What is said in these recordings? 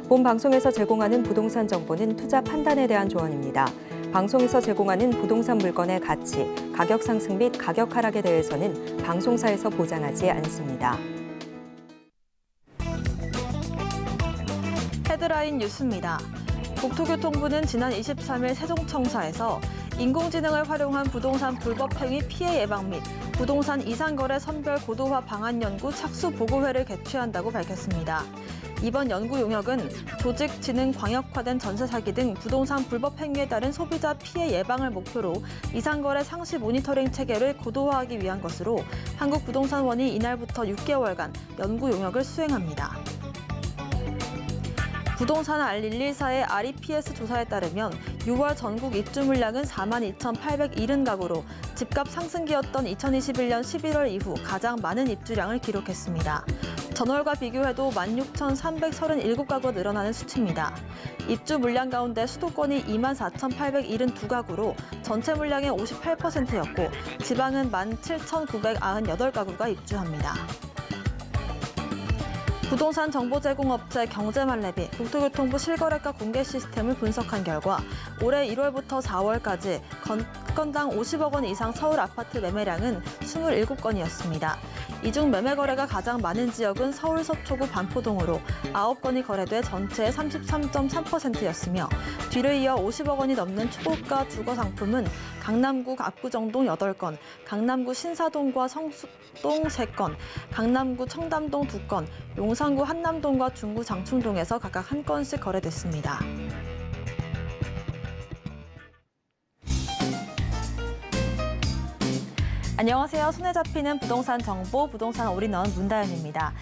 본 방송에서 제공하는 부동산 정보는 투자 판단에 대한 조언입니다. 방송에서 제공하는 부동산 물건의 가치, 가격 상승 및 가격 하락에 대해서는 방송사에서 보장하지 않습니다. 헤드라인 뉴스입니다. 국토교통부는 지난 23일 세종청사에서 인공지능을 활용한 부동산 불법 행위 피해 예방 및 부동산 이상거래 선별 고도화 방안 연구 착수 보고회를 개최한다고 밝혔습니다. 이번 연구 용역은 조직 지능 광역화된 전세 사기 등 부동산 불법 행위에 따른 소비자 피해 예방을 목표로 이상거래 상시 모니터링 체계를 고도화하기 위한 것으로 한국부동산원이 이날부터 6개월간 연구 용역을 수행합니다. 부동산 R114의 REPS 조사에 따르면 6월 전국 입주 물량은 42,870가구로 집값 상승기였던 2021년 11월 이후 가장 많은 입주량을 기록했습니다. 전월과 비교해도 16,337가구가 늘어나는 수치입니다. 입주 물량 가운데 수도권이 24,872가구로 전체 물량의 58%였고 지방은 17,998가구가 입주합니다. 부동산 정보 제공업체 경제만렙이 국토교통부 실거래가 공개 시스템을 분석한 결과 올해 1월부터 4월까지 건당 50억 원 이상 서울 아파트 매매량은 27건이었습니다. 이 중 매매 거래가 가장 많은 지역은 서울 서초구 반포동으로 9건이 거래돼 전체의 33.3%였으며 뒤를 이어 50억 원이 넘는 초고가 주거 상품은 강남구 압구정동 8건, 강남구 신사동과 성수동 3건, 강남구 청담동 2건, 용산구 한남동과 중구 장충동에서 각각 1건씩 거래됐습니다. 안녕하세요. 손에 잡히는 부동산 정보, 부동산 올인원 문다연입니다.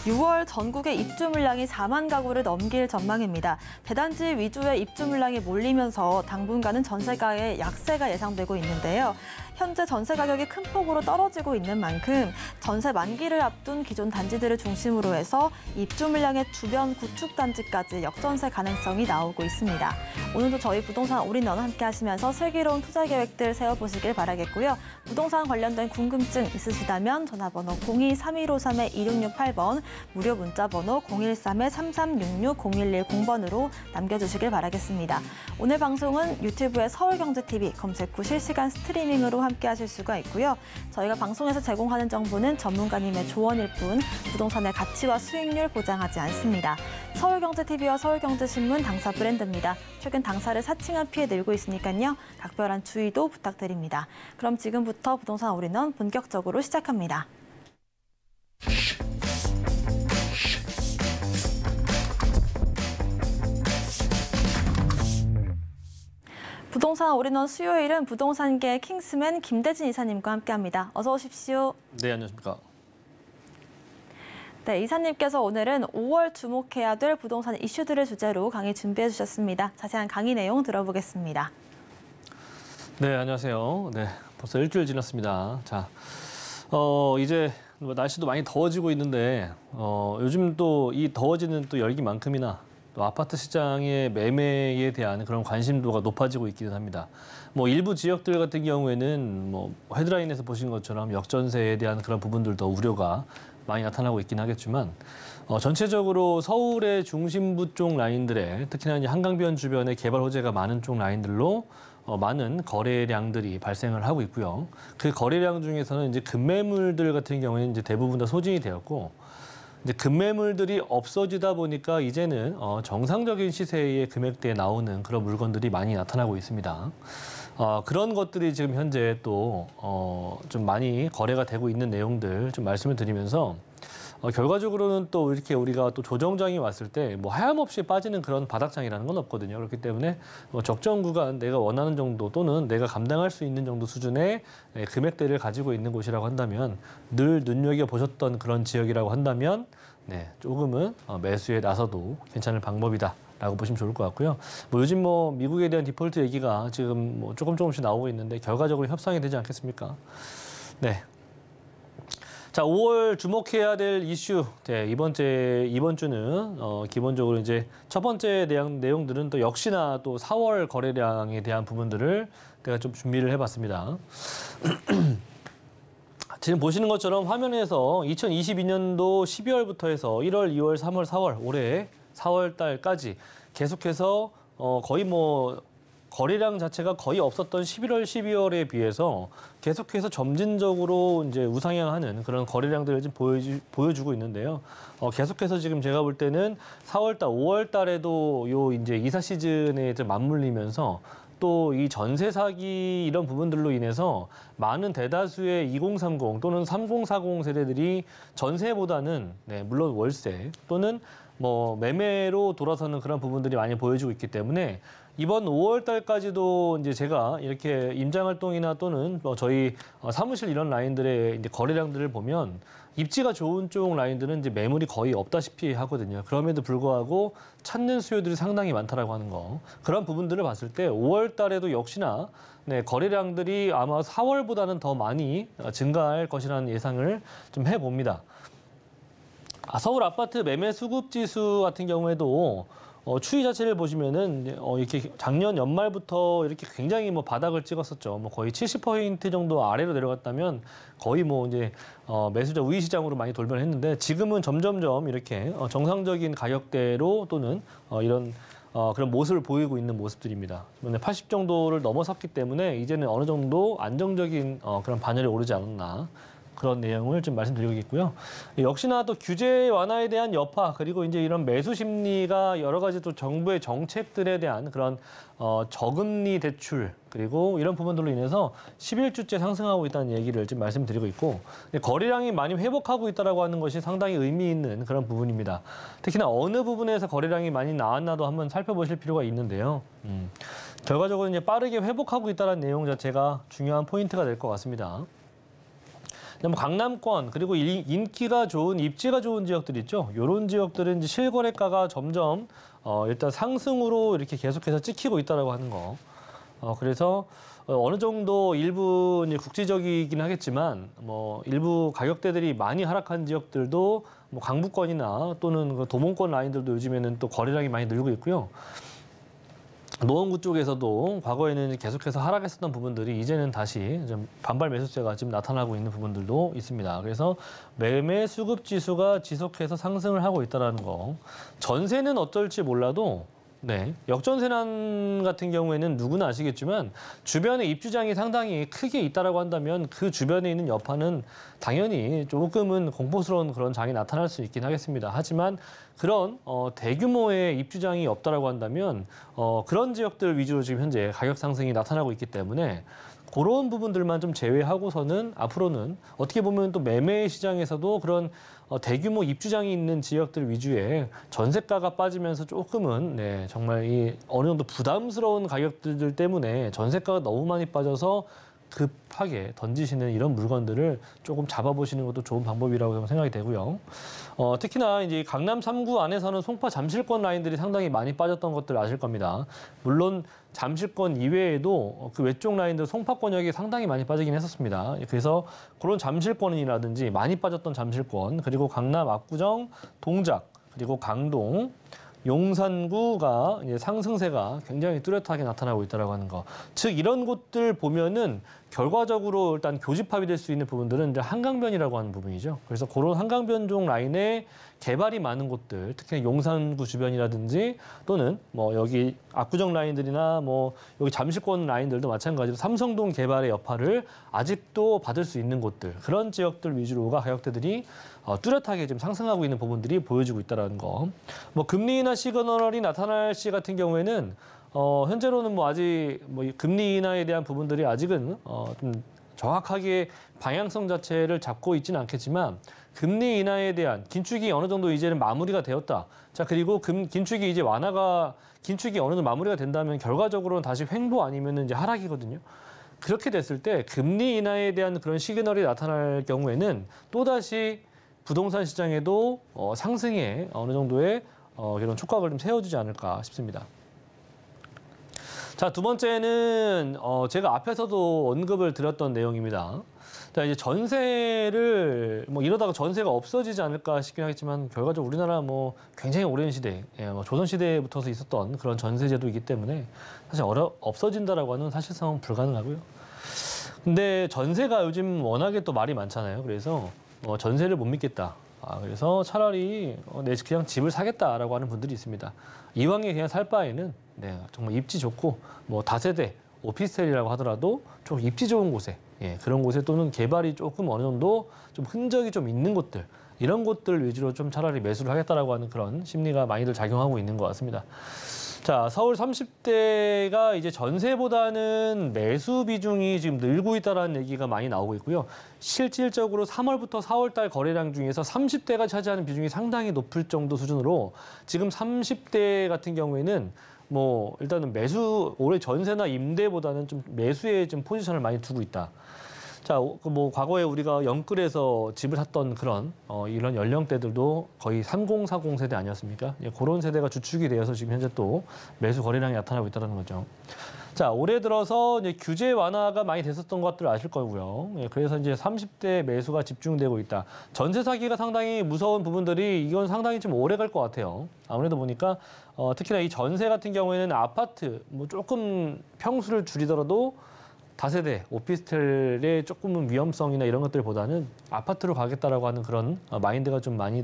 6월 전국의 입주 물량이 4만 가구를 넘길 전망입니다. 대단지 위주의 입주 물량이 몰리면서 당분간은 전세가의 약세가 예상되고 있는데요. 현재 전세 가격이 큰 폭으로 떨어지고 있는 만큼 전세 만기를 앞둔 기존 단지들을 중심으로 해서 입주 물량의 주변 구축 단지까지 역전세 가능성이 나오고 있습니다. 오늘도 저희 부동산 올인원 함께 하시면서 슬기로운 투자 계획들 세워보시길 바라겠고요. 부동산 관련된 궁금증 있으시다면 전화번호 02-3153-2668번, 무료 문자번호 013-3366-0110번으로 남겨주시길 바라겠습니다. 오늘 방송은 유튜브의 서울경제TV 검색 후 실시간 스트리밍으로 함께 하실 수가 있고요. 저희가 방송에서 제공하는 정보는 전문가님의 조언일 뿐 부동산의 가치와 수익률 보장하지 않습니다. 서울경제TV와 서울경제신문 당사 브랜드입니다. 최근 당사를 사칭한 피해 늘고 있으니까요. 각별한 주의도 부탁드립니다. 그럼 지금부터 부동산 올인원 본격적으로 시작합니다. 부동산 올인원 수요일은 부동산계 킹스맨 김대진 이사님과 함께합니다. 어서 오십시오. 네, 안녕하십니까. 네, 이사님께서 오늘은 5월 주목해야 될 부동산 이슈들을 주제로 강의 준비해 주셨습니다. 자세한 강의 내용 들어보겠습니다. 네, 안녕하세요. 네, 벌써 일주일 지났습니다. 자, 이제 날씨도 많이 더워지고 있는데 요즘 또 이 더워지는 또 열기만큼이나 또 아파트 시장의 매매에 대한 그런 관심도가 높아지고 있기는 합니다. 뭐 일부 지역들 같은 경우에는 뭐 헤드라인에서 보신 것처럼 역전세에 대한 그런 부분들도 우려가 많이 나타나고 있긴 하겠지만 전체적으로 서울의 중심부 쪽 라인들에 특히나 이제 한강변 주변에 개발 호재가 많은 쪽 라인들로 많은 거래량들이 발생을 하고 있고요. 그 거래량 중에서는 이제 급매물들 같은 경우에는 이제 대부분 다 소진이 되었고, 이제 급매물들이 없어지다 보니까 이제는 정상적인 시세의 금액대에 나오는 그런 물건들이 많이 나타나고 있습니다. 그런 것들이 지금 현재 또 좀 많이 거래가 되고 있는 내용들 좀 말씀을 드리면서 결과적으로는 또 이렇게 우리가 또 조정장이 왔을 때 뭐 하염없이 빠지는 그런 바닥장이라는 건 없거든요. 그렇기 때문에 적정 구간 내가 원하는 정도 또는 내가 감당할 수 있는 정도 수준의 금액대를 가지고 있는 곳이라고 한다면, 늘 눈여겨보셨던 그런 지역이라고 한다면 네, 조금은 매수에 나서도 괜찮을 방법이다라고 보시면 좋을 것 같고요. 뭐 요즘 뭐 미국에 대한 디폴트 얘기가 지금 뭐 조금씩 나오고 있는데 결과적으로 협상이 되지 않겠습니까? 네. 자, 5월 주목해야 될 이슈. 네, 이번 주는 기본적으로 이제 첫 번째 내용들은 또 역시나 또 4월 거래량에 대한 부분들을 제가 좀 준비를 해봤습니다. 지금 보시는 것처럼 화면에서 2022년도 12월부터 해서 1월, 2월, 3월, 4월 올해 4월 달까지 계속해서 거의 뭐 거래량 자체가 거의 없었던 11월, 12월에 비해서 계속해서 점진적으로 이제 우상향하는 그런 거래량들을 지금 보여주고 있는데요. 계속해서 지금 제가 볼 때는 4월 달, 5월 달에도 요 이제 이사 시즌에 좀 맞물리면서 또 이 전세 사기 이런 부분들로 인해서 많은 대다수의 2030 또는 3040 세대들이 전세보다는 물론 월세 또는 뭐 매매로 돌아서는 그런 부분들이 많이 보여지고 있기 때문에 이번 5월 달까지도 이제 제가 이렇게 임장 활동이나 또는 뭐 저희 사무실 이런 라인들의 이제 거래량들을 보면 입지가 좋은 쪽 라인들은 이제 매물이 거의 없다시피 하거든요. 그럼에도 불구하고 찾는 수요들이 상당히 많다라고 하는 거. 그런 부분들을 봤을 때 5월 달에도 역시나 거래량들이 아마 4월보다는 더 많이 증가할 것이라는 예상을 좀 해봅니다. 서울 아파트 매매 수급 지수 같은 경우에도 추이 자체를 보시면은 이렇게 작년 연말부터 이렇게 굉장히 뭐 바닥을 찍었었죠. 뭐 거의 70% 정도 아래로 내려갔다면 거의 뭐 이제 매수자 우위 시장으로 많이 돌변을 했는데 지금은 점점점 이렇게 정상적인 가격대로 또는 이런 그런 모습을 보이고 있는 모습들입니다. 80 정도를 넘어섰기 때문에 이제는 어느 정도 안정적인 그런 반열에 오르지 않았나. 그런 내용을 좀 말씀드리겠고요. 역시나 또 규제 완화에 대한 여파 그리고 이제 이런 매수 심리가 여러 가지 또 정부의 정책들에 대한 그런 저금리 대출 그리고 이런 부분들로 인해서 11주째 상승하고 있다는 얘기를 지금 말씀드리고 있고 거래량이 많이 회복하고 있다라고 하는 것이 상당히 의미 있는 그런 부분입니다. 특히나 어느 부분에서 거래량이 많이 나왔나도 한번 살펴보실 필요가 있는데요. 결과적으로 이제 빠르게 회복하고 있다는 내용 자체가 중요한 포인트가 될 것 같습니다. 뭐 강남권 그리고 인기가 좋은 입지가 좋은 지역들 있죠. 이런 지역들은 이제 실거래가가 점점 일단 상승으로 이렇게 계속해서 찍히고 있다라고 하는 거. 그래서 어느 정도 일부 이제 국지적이긴 하겠지만 뭐 일부 가격대들이 많이 하락한 지역들도 뭐 강북권이나 또는 그 도봉권 라인들도 요즘에는 또 거래량이 많이 늘고 있고요. 노원구 쪽에서도 과거에는 계속해서 하락했었던 부분들이 이제는 다시 좀 반발 매수세가 지금 나타나고 있는 부분들도 있습니다. 그래서 매매 수급 지수가 지속해서 상승을 하고 있다는 거. 전세는 어떨지 몰라도 역전세난 같은 경우에는 누구나 아시겠지만 주변에 입주장이 상당히 크게 있다라고 한다면 그 주변에 있는 여파는 당연히 조금은 공포스러운 그런 장이 나타날 수 있긴 하겠습니다. 하지만 그런 대규모의 입주장이 없다라고 한다면 그런 지역들 위주로 지금 현재 가격 상승이 나타나고 있기 때문에 그런 부분들만 좀 제외하고서는 앞으로는 어떻게 보면 또 매매 시장에서도 그런 대규모 입주장이 있는 지역들 위주의 전세가가 빠지면서 조금은 정말 이 어느 정도 부담스러운 가격들 때문에 전세가가 너무 많이 빠져서 급하게 던지시는 이런 물건들을 조금 잡아보시는 것도 좋은 방법이라고 생각이 되고요. 특히나 이제 강남 3구 안에서는 송파 잠실권 라인들이 상당히 많이 빠졌던 것들 아실 겁니다. 물론 잠실권 이외에도 그 외쪽 라인들 송파권역이 상당히 많이 빠지긴 했었습니다. 그래서 그런 잠실권이라든지 많이 빠졌던 잠실권 그리고 강남 압구정, 동작 그리고 강동 용산구가 이제 상승세가 굉장히 뚜렷하게 나타나고 있다라고 하는 거. 즉 이런 곳들 보면은 결과적으로 일단 교집합이 될 수 있는 부분들은 이제 한강변이라고 하는 부분이죠. 그래서 그런 한강변종 라인에 개발이 많은 곳들, 특히 용산구 주변이라든지 또는 뭐 여기 압구정 라인들이나 뭐 여기 잠실권 라인들도 마찬가지로 삼성동 개발의 여파를 아직도 받을 수 있는 곳들, 그런 지역들 위주로가 가격대들이 뚜렷하게 지금 상승하고 있는 부분들이 보여지고 있다는 거. 뭐 금리 인하 시그널이 나타날 시 같은 경우에는 현재로는 뭐 아직 뭐 금리 인하에 대한 부분들이 아직은 좀 정확하게 방향성 자체를 잡고 있지는 않겠지만 금리 인하에 대한 긴축이 어느 정도 이제는 마무리가 되었다. 자, 그리고 긴축이 이제 긴축이 어느 정도 마무리가 된다면 결과적으로는 다시 횡보 아니면은 이제 하락이거든요. 그렇게 됐을 때 금리 인하에 대한 그런 시그널이 나타날 경우에는 또다시 부동산 시장에도 상승에 어느 정도의 이런 촉각을 좀 세워주지 않을까 싶습니다. 자, 두 번째는 제가 앞에서도 언급을 드렸던 내용입니다. 자, 이제 전세를 뭐 이러다가 전세가 없어지지 않을까 싶긴 하겠지만 결과적으로 우리나라 뭐 굉장히 오랜 시대, 뭐 조선 시대부터서 있었던 그런 전세제도이기 때문에 사실 없어진다라고 하는 사실상은 불가능하고요. 근데 전세가 요즘 워낙에 또 말이 많잖아요. 그래서 전세를 못 믿겠다. 그래서 차라리 그냥 집을 사겠다라고 하는 분들이 있습니다. 이왕에 그냥 살 바에는 정말 입지 좋고 뭐 다세대 오피스텔이라고 하더라도 좀 입지 좋은 곳에 그런 곳에 또는 개발이 조금 어느 정도 좀 흔적이 좀 있는 곳들 이런 곳들 위주로 좀 차라리 매수를 하겠다라고 하는 그런 심리가 많이들 작용하고 있는 것 같습니다. 자, 서울 30대가 이제 전세보다는 매수 비중이 지금 늘고 있다는 얘기가 많이 나오고 있고요. 실질적으로 3월부터 4월 달 거래량 중에서 30대가 차지하는 비중이 상당히 높을 정도 수준으로 지금 30대 같은 경우에는 뭐 일단은 올해 전세나 임대보다는 좀 매수에 좀 포지션을 많이 두고 있다. 자, 뭐 과거에 우리가 영끌에서 집을 샀던 그런 이런 연령대들도 거의 30, 40 세대 아니었습니까? 그런 세대가 주축이 되어서 지금 현재 또 매수 거래량이 나타나고 있다는 거죠. 자, 올해 들어서 이제 규제 완화가 많이 됐었던 것들 아실 거고요. 그래서 이제 30대 매수가 집중되고 있다. 전세 사기가 상당히 무서운 부분들이 이건 상당히 좀 오래 갈 것 같아요. 아무래도 보니까 특히나 이 전세 같은 경우에는 아파트 뭐 조금 평수를 줄이더라도 다세대, 오피스텔의 조금은 위험성이나 이런 것들보다는 아파트로 가겠다라고 하는 그런 마인드가 좀 많이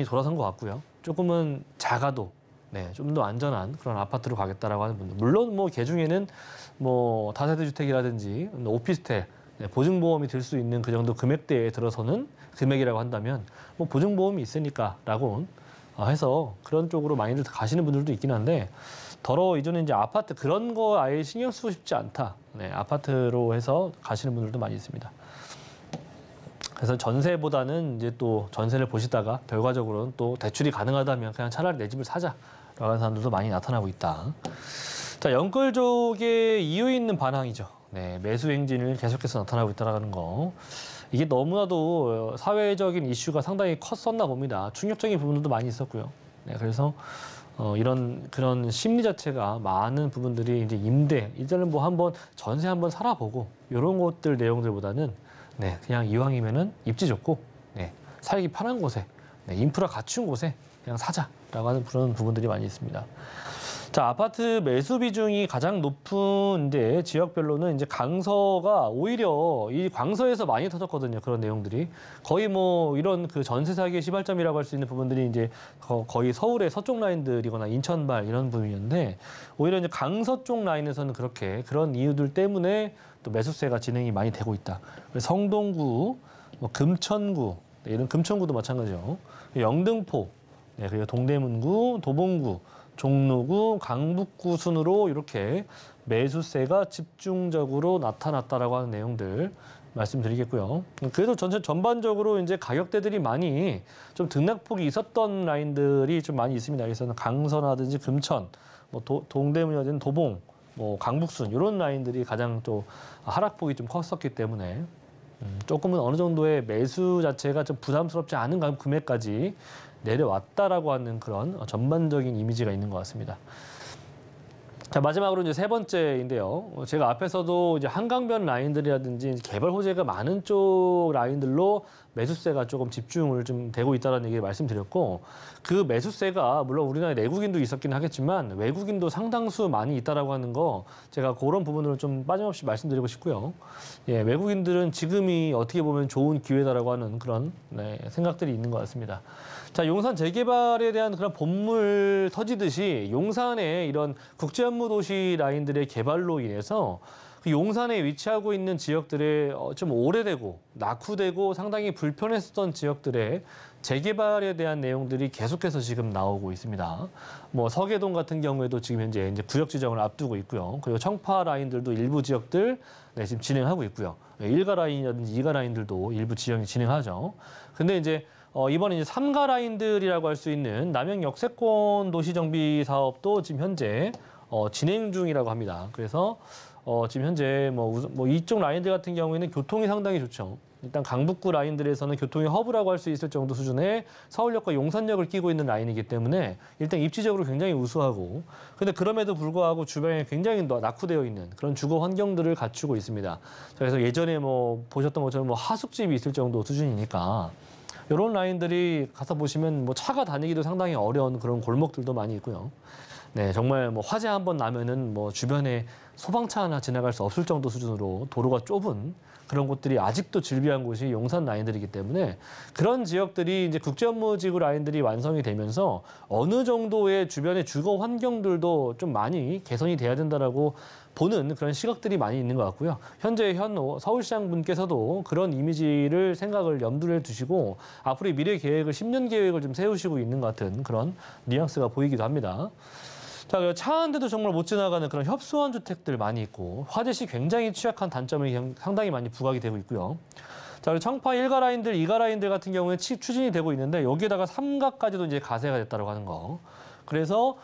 돌아선 것 같고요. 조금은 작아도 좀 더 안전한 그런 아파트로 가겠다라고 하는 분들. 물론 뭐 개중에는 뭐 다세대 주택이라든지 오피스텔 보증보험이 들 수 있는 그 정도 금액대에 들어서는 금액이라고 한다면 뭐 보증보험이 있으니까라고 해서 그런 쪽으로 많이들 가시는 분들도 있긴 한데 더러 이전에 이제 아파트 그런 거 아예 신경 쓰고 싶지 않다. 아파트로 해서 가시는 분들도 많이 있습니다. 그래서 전세보다는 이제 또 전세를 보시다가 결과적으로는 또 대출이 가능하다면 그냥 차라리 내 집을 사자라고 하는 사람들도 많이 나타나고 있다. 자, 영끌족의 이유 있는 반항이죠. 매수 행진을 계속해서 나타나고 있다는 거. 이게 너무나도 사회적인 이슈가 상당히 컸었나 봅니다. 충격적인 부분들도 많이 있었고요. 그래서 그런 심리 자체가 많은 부분들이 이제 일단은 뭐 한번 전세 한번 살아보고 이런 것들 내용들보다는 그냥 이왕이면은 입지 좋고 살기 편한 곳에 인프라 갖춘 곳에 그냥 사자라고 하는 그런 부분들이 많이 있습니다. 자, 아파트 매수 비중이 가장 높은 이제 지역별로는 이제 강서가 오히려 이 광서에서 많이 터졌거든요. 그런 내용들이 거의 뭐 이런 그 전세 사기의 시발점이라고 할 수 있는 부분들이 이제 거의 서울의 서쪽 라인들이거나 인천발 이런 부분이었는데 오히려 이제 강서 쪽 라인에서는 그런 이유들 때문에 또 매수세가 진행이 많이 되고 있다. 그래서 성동구, 뭐 금천구 이런 금천구도 마찬가지죠. 영등포, 그리고 동대문구, 도봉구. 종로구, 강북구 순으로 이렇게 매수세가 집중적으로 나타났다라고 하는 내용들 말씀드리겠고요. 그래도 전반적으로 이제 가격대들이 많이 좀 등락폭이 있었던 라인들이 좀 많이 있습니다. 그래서 강서라든지 금천, 뭐 동대문이라든지 도봉, 뭐 강북순 이런 라인들이 가장 또 하락폭이 좀 컸었기 때문에 조금은 어느 정도의 매수 자체가 좀 부담스럽지 않은 금액까지 내려왔다라고 하는 그런 전반적인 이미지가 있는 것 같습니다. 자, 마지막으로 이제 세 번째인데요. 제가 앞에서도 이제 한강변 라인들이라든지 개발 호재가 많은 쪽 라인들로 매수세가 조금 집중을 좀 되고 있다는 얘기를 말씀드렸고, 그 매수세가 물론 우리나라에 내국인도 있었긴 하겠지만 외국인도 상당수 많이 있다라고 하는 거 제가 그런 부분을 좀 빠짐없이 말씀드리고 싶고요. 외국인들은 지금이 어떻게 보면 좋은 기회다라고 하는 그런 생각들이 있는 것 같습니다. 자, 용산 재개발에 대한 그런 본물 터지듯이 용산의 이런 국제업무도시 라인들의 개발로 인해서 그 용산에 위치하고 있는 지역들의 좀 오래되고 낙후되고 상당히 불편했었던 지역들의 재개발에 대한 내용들이 계속해서 지금 나오고 있습니다. 뭐 서계동 같은 경우에도 지금 현재 이제 구역 지정을 앞두고 있고요. 그리고 청파 라인들도 일부 지역들 지금 진행하고 있고요. 1가 라인이라든지 2가 라인들도 일부 지정이 진행하죠. 근데 이제 이번에 이제 3가 라인들이라고 할 수 있는 남영 역세권 도시 정비 사업도 지금 현재 진행 중이라고 합니다. 그래서 지금 현재 뭐 이쪽 라인들 같은 경우에는 교통이 상당히 좋죠. 일단 강북구 라인들에서는 교통의 허브라고 할 수 있을 정도 수준의 서울역과 용산역을 끼고 있는 라인이기 때문에 일단 입지적으로 굉장히 우수하고, 근데 그럼에도 불구하고 주변에 굉장히 낙후되어 있는 그런 주거 환경들을 갖추고 있습니다. 그래서 예전에 뭐 보셨던 것처럼 뭐 하숙집이 있을 정도 수준이니까 이런 라인들이 가서 보시면 뭐 차가 다니기도 상당히 어려운 그런 골목들도 많이 있고요. 정말 뭐 화재 한번 나면은 뭐 주변에 소방차 하나 지나갈 수 없을 정도 수준으로 도로가 좁은 그런 곳들이 아직도 즐비한 곳이 용산 라인들이기 때문에 그런 지역들이 이제 국제업무지구 라인들이 완성이 되면서 어느 정도의 주변의 주거 환경들도 좀 많이 개선이 돼야 된다라고 보는 그런 시각들이 많이 있는 것 같고요. 현재 현호 서울시장 분께서도 그런 이미지를 생각을 염두에 두시고 앞으로의 미래 계획을 10년 계획을 좀 세우시고 있는 것 같은 그런 뉘앙스가 보이기도 합니다. 자, 차 한 대도 정말 못 지나가는 그런 협소한 주택들 많이 있고 화재 시 굉장히 취약한 단점이 상당히 많이 부각이 되고 있고요. 자, 그리고 청파 1가 라인들, 2가 라인들 같은 경우에 추진이 되고 있는데 여기에다가 3가까지도 이제 가세가 됐다고 하는 거. 그래서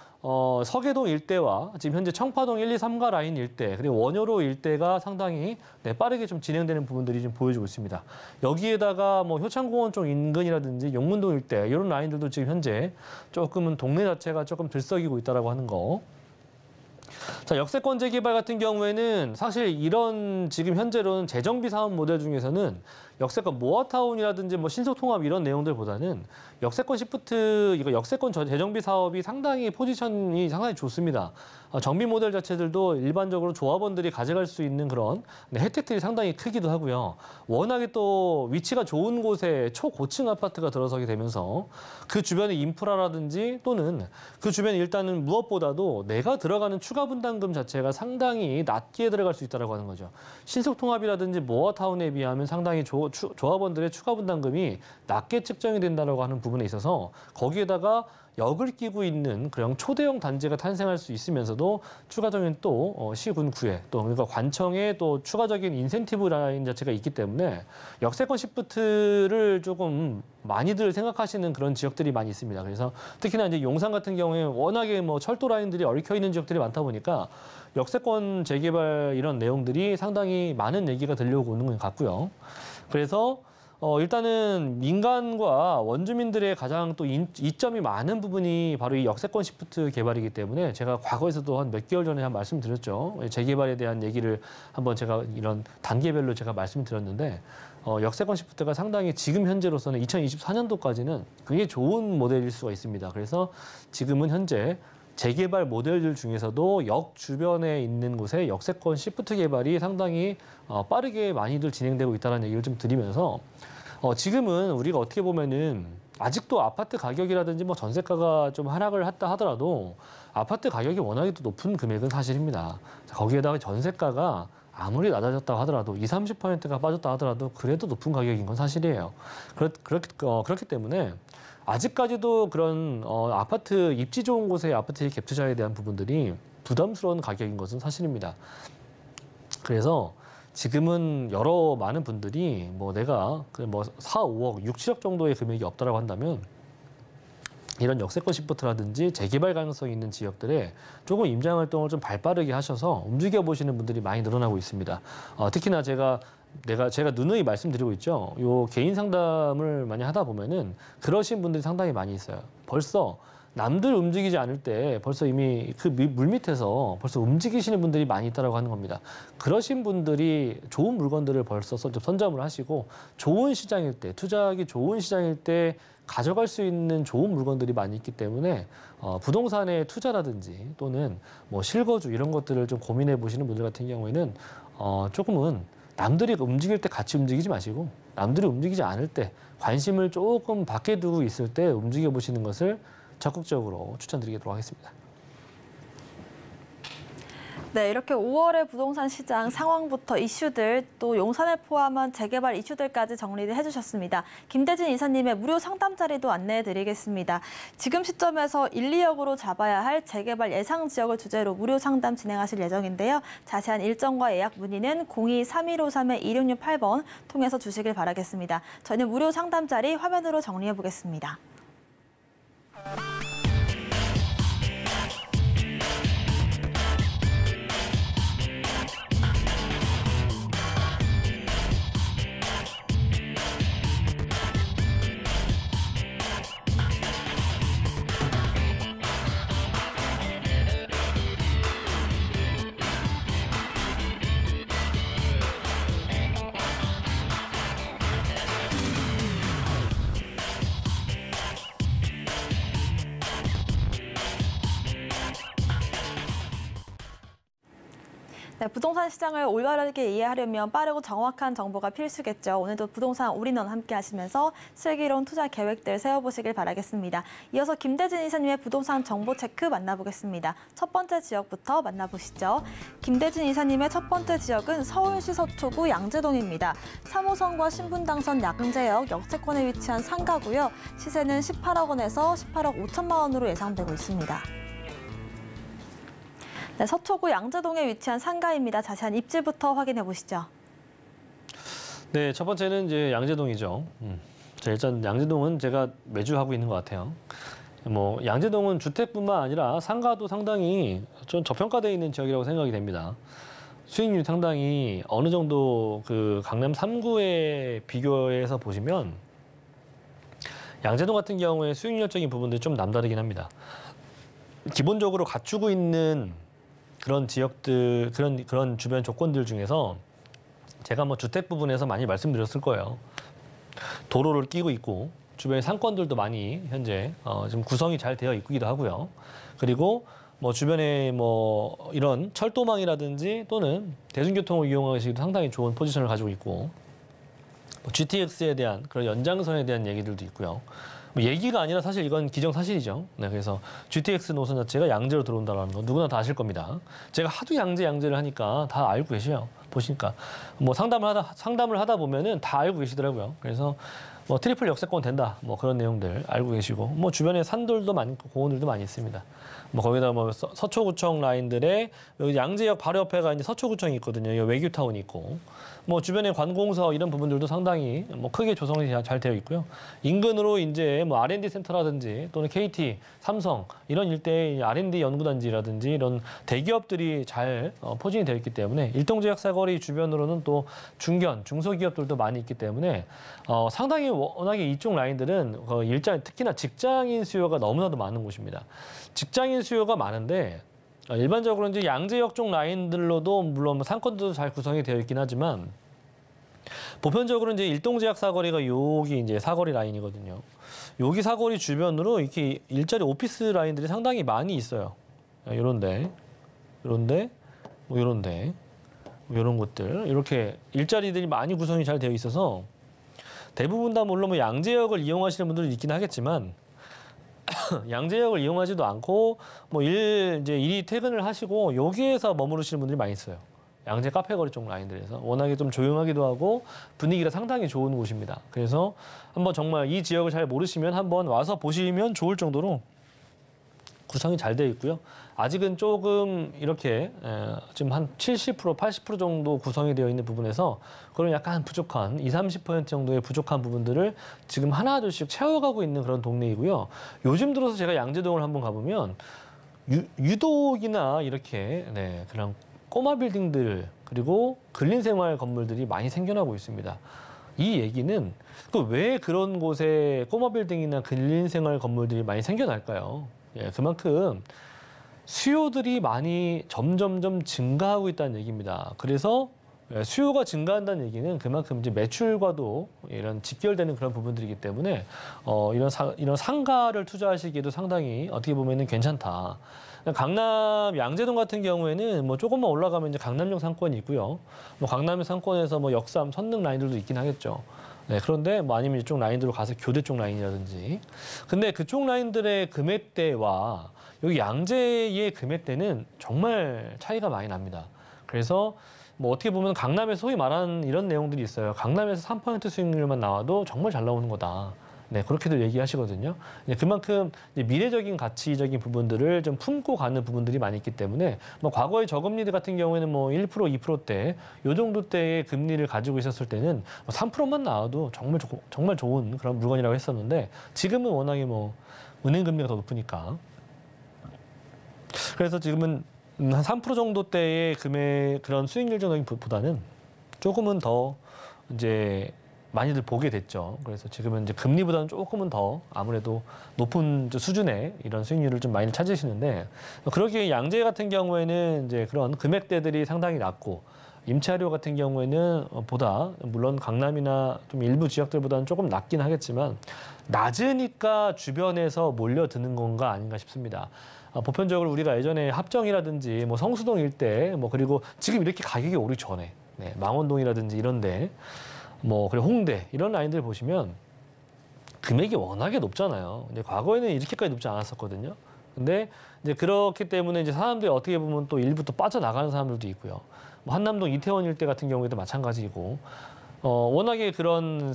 서계동 일대와 지금 현재 청파동 1, 2, 3가 라인 일대 그리고 원효로 일대가 상당히 빠르게 좀 진행되는 부분들이 좀 보여지고 있습니다. 여기에다가 뭐 효창공원 쪽 인근이라든지 용문동 일대 이런 라인들도 지금 현재 조금은 동네 자체가 조금 들썩이고 있다라고 하는 거. 자, 역세권 재개발 같은 경우에는 사실 이런 지금 현재로는 재정비 사업 모델 중에서는 역세권 모아타운이라든지 뭐 신속통합 이런 내용들보다는 역세권 시프트 이거 역세권 재정비 사업이 상당히 포지션이 상당히 좋습니다. 정비 모델 자체들도 일반적으로 조합원들이 가져갈 수 있는 그런 혜택들이 상당히 크기도 하고요. 워낙에 또 위치가 좋은 곳에 초고층 아파트가 들어서게 되면서 그 주변의 인프라라든지 또는 그 주변에 일단은 무엇보다도 내가 들어가는 추가 분담금 자체가 상당히 낮게 들어갈 수 있다고 하는 거죠. 신속통합이라든지 모아타운에 비하면 상당히 조합원들의 추가 분담금이 낮게 측정이 된다고 하는 부분에 있어서 거기에다가 역을 끼고 있는 그런 초대형 단지가 탄생할 수 있으면서도 추가적인 또 시군구에 또 그러니까 관청에 또 추가적인 인센티브 라인 자체가 있기 때문에 역세권 시프트를 조금 많이들 생각하시는 그런 지역들이 많이 있습니다. 그래서 특히나 이제 용산 같은 경우에 워낙에 뭐 철도 라인들이 얽혀 있는 지역들이 많다 보니까 역세권 재개발 이런 내용들이 상당히 많은 얘기가 들려오고 있는 것 같고요. 그래서 일단은 민간과 원주민들의 가장 또 이점이 많은 부분이 바로 이 역세권 시프트 개발이기 때문에 제가 과거에서도 한 몇 개월 전에 한 말씀드렸죠. 재개발에 대한 얘기를 한번 제가 이런 단계별로 제가 말씀드렸는데 역세권 시프트가 상당히 지금 현재로서는 2024년도까지는 굉장히 좋은 모델일 수가 있습니다. 그래서 지금은 현재 재개발 모델들 중에서도 역 주변에 있는 곳에 역세권 시프트 개발이 상당히 빠르게 많이들 진행되고 있다는 얘기를 좀 드리면서 지금은 우리가 어떻게 보면은 아직도 아파트 가격이라든지 뭐 전세가가 좀 하락을 했다 하더라도 아파트 가격이 워낙에 또 높은 금액은 사실입니다. 거기에다가 전세가가 아무리 낮아졌다고 하더라도 20, 30%가 빠졌다 하더라도 그래도 높은 가격인 건 사실이에요. 그렇기 때문에 아직까지도 그런 아파트 입지 좋은 곳의 아파트 갭 투자에 대한 부분들이 부담스러운 가격인 것은 사실입니다. 그래서 지금은 많은 분들이 뭐 내가 4, 5억, 6, 7억 정도의 금액이 없다라고 한다면 이런 역세권 시프트라든지 재개발 가능성이 있는 지역들에 조금 임장 활동을 좀 발빠르게 하셔서 움직여 보시는 분들이 많이 늘어나고 있습니다. 특히나 제가 누누이 말씀드리고 있죠. 요 개인 상담을 많이 하다 보면은 그러신 분들이 상당히 많이 있어요. 벌써 남들 움직이지 않을 때 벌써 이미 그 물 밑에서 벌써 움직이시는 분들이 많이 있다고 하는 겁니다. 그러신 분들이 좋은 물건들을 벌써 선점을 하시고 좋은 시장일 때, 투자하기 좋은 시장일 때 가져갈 수 있는 좋은 물건들이 많이 있기 때문에 부동산의 투자라든지 또는 뭐 실거주 이런 것들을 좀 고민해 보시는 분들 같은 경우에는 조금은 남들이 움직일 때 같이 움직이지 마시고 남들이 움직이지 않을 때 관심을 조금 밖에 두고 있을 때 움직여 보시는 것을 적극적으로 추천드리도록 하겠습니다. 네, 이렇게 5월의 부동산 시장 상황부터 이슈들 또 용산을 포함한 재개발 이슈들까지 정리를 해주셨습니다. 김대진 이사님의 무료 상담 자리도 안내해드리겠습니다. 지금 시점에서 1, 2억으로 잡아야 할 재개발 예상 지역을 주제로 무료 상담 진행하실 예정인데요. 자세한 일정과 예약 문의는 02-3153-2668번 통해서 주시길 바라겠습니다. 저희는 무료 상담 자리 화면으로 정리해보겠습니다. 네, 부동산 시장을 올바르게 이해하려면 빠르고 정확한 정보가 필수겠죠. 오늘도 부동산 올인원 함께 하시면서 슬기로운 투자 계획들 세워보시길 바라겠습니다. 이어서 김대진 이사님의 부동산 정보 체크 만나보겠습니다. 첫 번째 지역부터 만나보시죠. 김대진 이사님의 첫 번째 지역은 서울시 서초구 양재동입니다. 3호선과 신분당선 양재역 역세권에 위치한 상가고요. 시세는 18억 원에서 18억 5천만 원으로 예상되고 있습니다. 네, 서초구 양재동에 위치한 상가입니다. 자세한 입지부터 확인해 보시죠. 네, 첫 번째는 이제 양재동이죠. 자, 일단 양재동은 제가 매주 하고 있는 것 같아요. 뭐 양재동은 주택뿐만 아니라 상가도 상당히 좀 저평가되어 있는 지역이라고 생각이 됩니다. 수익률이 상당히 어느 정도 그 강남 3구에 비교해서 보시면 양재동 같은 경우에 수익률적인 부분들이 좀 남다르긴 합니다. 기본적으로 갖추고 있는 그런 지역들, 그런 주변 조건들 중에서 제가 뭐 주택 부분에서 많이 말씀드렸을 거예요. 도로를 끼고 있고 주변에 상권들도 많이 현재 좀 구성이 잘 되어 있기도 하고요. 그리고 뭐 주변에 뭐 이런 철도망이라든지 또는 대중교통을 이용하시기도 상당히 좋은 포지션을 가지고 있고 뭐 GTX에 대한 그런 연장선에 대한 얘기들도 있고요. 뭐 얘기가 아니라 사실 이건 기정사실이죠. 네, 그래서 GTX 노선 자체가 양재로 들어온다는 거 누구나 다 아실 겁니다. 제가 하도 양재를 하니까 다 알고 계세요. 보시니까 뭐 상담을 하다 보면은 다 알고 계시더라고요. 그래서 뭐 트리플 역세권 된다, 뭐 그런 내용들 알고 계시고 뭐 주변에 산들도 많고 공원들도 많이 있습니다. 뭐 거기다 뭐 서초구청 라인들의 여기 양재역 바로 옆에가 이제 서초구청이 있거든요. 여기 외교타운이 있고 뭐 주변에 관공서 이런 부분들도 상당히 뭐 크게 조성이 잘 되어 있고요. 인근으로 이제 뭐 R&D 센터라든지 또는 KT, 삼성 이런 일대의 R&D 연구단지라든지 이런 대기업들이 잘 포진이 되어 있기 때문에 일동제약 사거리 주변으로는 또 중견, 중소기업들도 많이 있기 때문에 상당히 워낙에 이쪽 라인들은 일자리 특히나 직장인 수요가 너무나도 많은 곳입니다. 직장인 수요가 많은데 일반적으로 이제 양재역 쪽 라인들로도 물론 상권도 잘 구성이 되어 있긴 하지만 보편적으로 이제 일동제약 사거리가 여기 이제 사거리 라인이거든요. 여기 사거리 주변으로 이렇게 일자리 오피스 라인들이 상당히 많이 있어요. 요런데, 뭐 요런데, 뭐 요런 곳들 이렇게 일자리들이 많이 구성이 잘 되어 있어서 대부분 다 물론 뭐 양재역을 이용하시는 분들도 있긴 하겠지만 양재역을 이용하지도 않고 뭐 일이 퇴근을 하시고 여기에서 머무르시는 분들이 많이 있어요. 양재 카페거리 쪽 라인들에서 워낙에 좀 조용하기도 하고 분위기가 상당히 좋은 곳입니다. 그래서 한번 정말 이 지역을 잘 모르시면 한번 와서 보시면 좋을 정도로 구성이 잘 되어 있고요. 아직은 조금 이렇게 지금 한 70%, 80% 정도 구성이 되어 있는 부분에서 그런 약간 부족한 20, 30% 정도의 부족한 부분들을 지금 하나둘씩 채워가고 있는 그런 동네이고요. 요즘 들어서 제가 양재동을 한번 가보면 유독이나 이렇게 그런 꼬마 빌딩들 그리고 근린생활 건물들이 많이 생겨나고 있습니다. 이 얘기는 왜 그런 곳에 꼬마 빌딩이나 근린생활 건물들이 많이 생겨날까요? 예, 그만큼 수요들이 많이 점점점 증가하고 있다는 얘기입니다. 그래서 수요가 증가한다는 얘기는 그만큼 이제 매출과도 이런 직결되는 그런 부분들이기 때문에 이런 상가를 투자하시기에도 상당히 어떻게 보면은 괜찮다. 강남 양재동 같은 경우에는 뭐 조금만 올라가면 이제 강남역 상권이 있고요. 뭐 강남 상권에서 뭐 역삼, 선릉 라인들도 있긴 하겠죠. 네, 그런데 뭐 아니면 이쪽 라인들로 가서 교대 쪽 라인이라든지. 근데 그쪽 라인들의 금액대와 여기 양재의 금액대는 정말 차이가 많이 납니다. 그래서 뭐 어떻게 보면 강남에서 소위 말하는 이런 내용들이 있어요. 강남에서 3% 수익률만 나와도 정말 잘 나오는 거다. 네, 그렇게도 얘기하시거든요. 그만큼 미래적인 가치적인 부분들을 좀 품고 가는 부분들이 많이 있기 때문에 뭐 과거의 저금리들 같은 경우에는 뭐 1%, 2%대 요 정도 대의 금리를 가지고 있었을 때는 3%만 나와도 정말 좋은 그런 물건이라고 했었는데 지금은 워낙에 뭐 은행 금리가 더 높으니까 그래서 지금은 한 3% 정도대의 금액 그런 수익률 정도보다는 조금은 더 이제 많이들 보게 됐죠. 그래서 지금은 이제 금리보다는 조금은 더 아무래도 높은 수준의 이런 수익률을 좀 많이 찾으시는데 그러기에 양재 같은 경우에는 이제 그런 금액대들이 상당히 낮고 임차료 같은 경우에는 보다 물론 강남이나 좀 일부 지역들보다는 조금 낮긴 하겠지만 낮으니까 주변에서 몰려드는 건가 아닌가 싶습니다. 보편적으로 우리가 예전에 합정이라든지 뭐 성수동 일대 뭐 그리고 지금 이렇게 가격이 오르기 전에 네, 망원동이라든지 이런데 뭐 그리고 홍대 이런 라인들 보시면 금액이 워낙에 높잖아요. 근데 과거에는 이렇게까지 높지 않았었거든요. 근데 이제 그렇기 때문에 이제 사람들이 어떻게 보면 또 일부 또 빠져나가는 사람들도 있고요. 뭐 한남동 이태원 일대 같은 경우에도 마찬가지이고, 워낙에 그런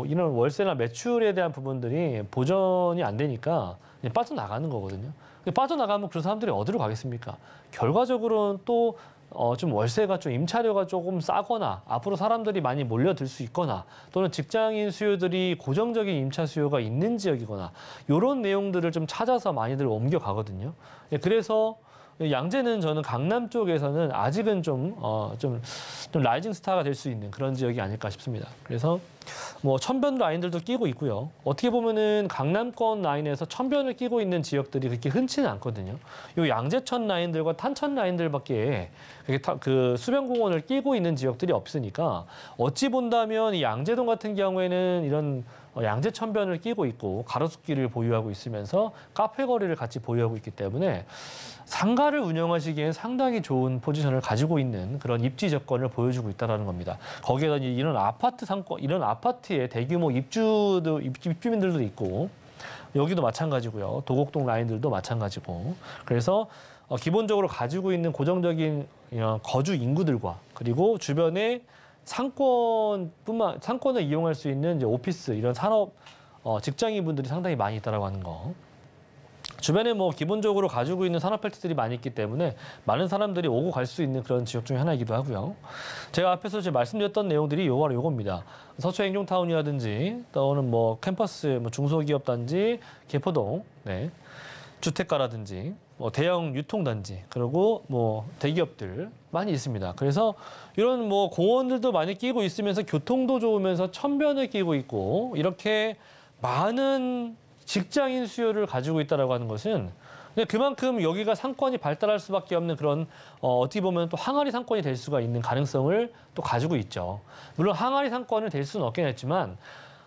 이런 월세나 매출에 대한 부분들이 보전이 안 되니까 이제 빠져나가는 거거든요. 근데 빠져나가면 그 사람들이 어디로 가겠습니까? 결과적으로는 또 좀 월세가 좀 임차료가 조금 싸거나 앞으로 사람들이 많이 몰려들 수 있거나 또는 직장인 수요들이 고정적인 임차 수요가 있는 지역이거나 이런 내용들을 좀 찾아서 많이들 옮겨가거든요. 그래서 양재는 저는 강남 쪽에서는 아직은 좀 라이징 스타가 될 수 있는 그런 지역이 아닐까 싶습니다. 그래서 뭐 천변 라인들도 끼고 있고요. 어떻게 보면은 강남권 라인에서 천변을 끼고 있는 지역들이 그렇게 흔치는 않거든요. 요 양재천 라인들과 탄천 라인들밖에 그 수변공원을 끼고 있는 지역들이 없으니까 어찌 본다면 이 양재동 같은 경우에는 이런 양재천변을 끼고 있고 가로수길을 보유하고 있으면서 카페 거리를 같이 보유하고 있기 때문에 상가를 운영하시기엔 상당히 좋은 포지션을 가지고 있는 그런 입지 조건을 보여주고 있다는 겁니다. 거기에다 이런 아파트 상권, 이런 아파트에 대규모 입주민들도 있고 여기도 마찬가지고요. 도곡동 라인들도 마찬가지고. 그래서 기본적으로 가지고 있는 고정적인 거주 인구들과 그리고 주변에 상권을 이용할 수 있는 이제 오피스 이런 산업 직장인분들이 상당히 많이 있다라고 하는 거. 주변에 뭐 기본적으로 가지고 있는 산업 벨트들이 많이 있기 때문에 많은 사람들이 오고 갈 수 있는 그런 지역 중에 하나이기도 하고요. 제가 앞에서 이제 말씀드렸던 내용들이 요겁니다. 서초 행정타운이라든지 또는 뭐 캠퍼스, 뭐 중소기업단지, 개포동, 네. 주택가라든지 뭐 대형 유통단지 그리고 뭐 대기업들 많이 있습니다. 그래서 이런 뭐 공원들도 많이 끼고 있으면서 교통도 좋으면서 천변을 끼고 있고 이렇게 많은 직장인 수요를 가지고 있다라고 하는 것은 그만큼 여기가 상권이 발달할 수밖에 없는 그런 어떻게 보면 또 항아리 상권이 될 수가 있는 가능성을 또 가지고 있죠. 물론 항아리 상권을 될 수는 없긴 했지만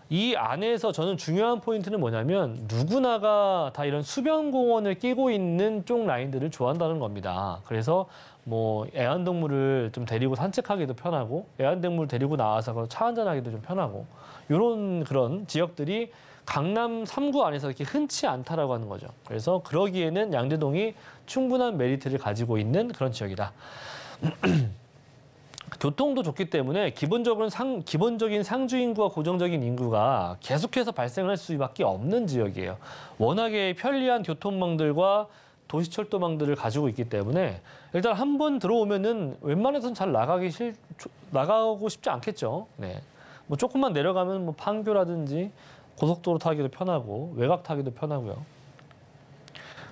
이 안에서 저는 중요한 포인트는 뭐냐면 누구나가 다 이런 수변공원을 끼고 있는 쪽 라인들을 좋아한다는 겁니다. 그래서 뭐 애완동물을 좀 데리고 산책하기도 편하고 애완동물 데리고 나와서 차 한잔하기도 좀 편하고 이런 그런 지역들이 강남 3구 안에서 이렇게 흔치 않다라고 하는 거죠. 그래서 그러기에는 양재동이 충분한 메리트를 가지고 있는 그런 지역이다. 교통도 좋기 때문에 기본적인 상주 인구와 고정적인 인구가 계속해서 발생할 수밖에 없는 지역이에요. 워낙에 편리한 교통망들과 도시철도망들을 가지고 있기 때문에 일단 한 번 들어오면은 웬만해서는 잘 나가고 싶지 않겠죠. 네. 뭐 조금만 내려가면 뭐 판교라든지 고속도로 타기도 편하고 외곽 타기도 편하고요.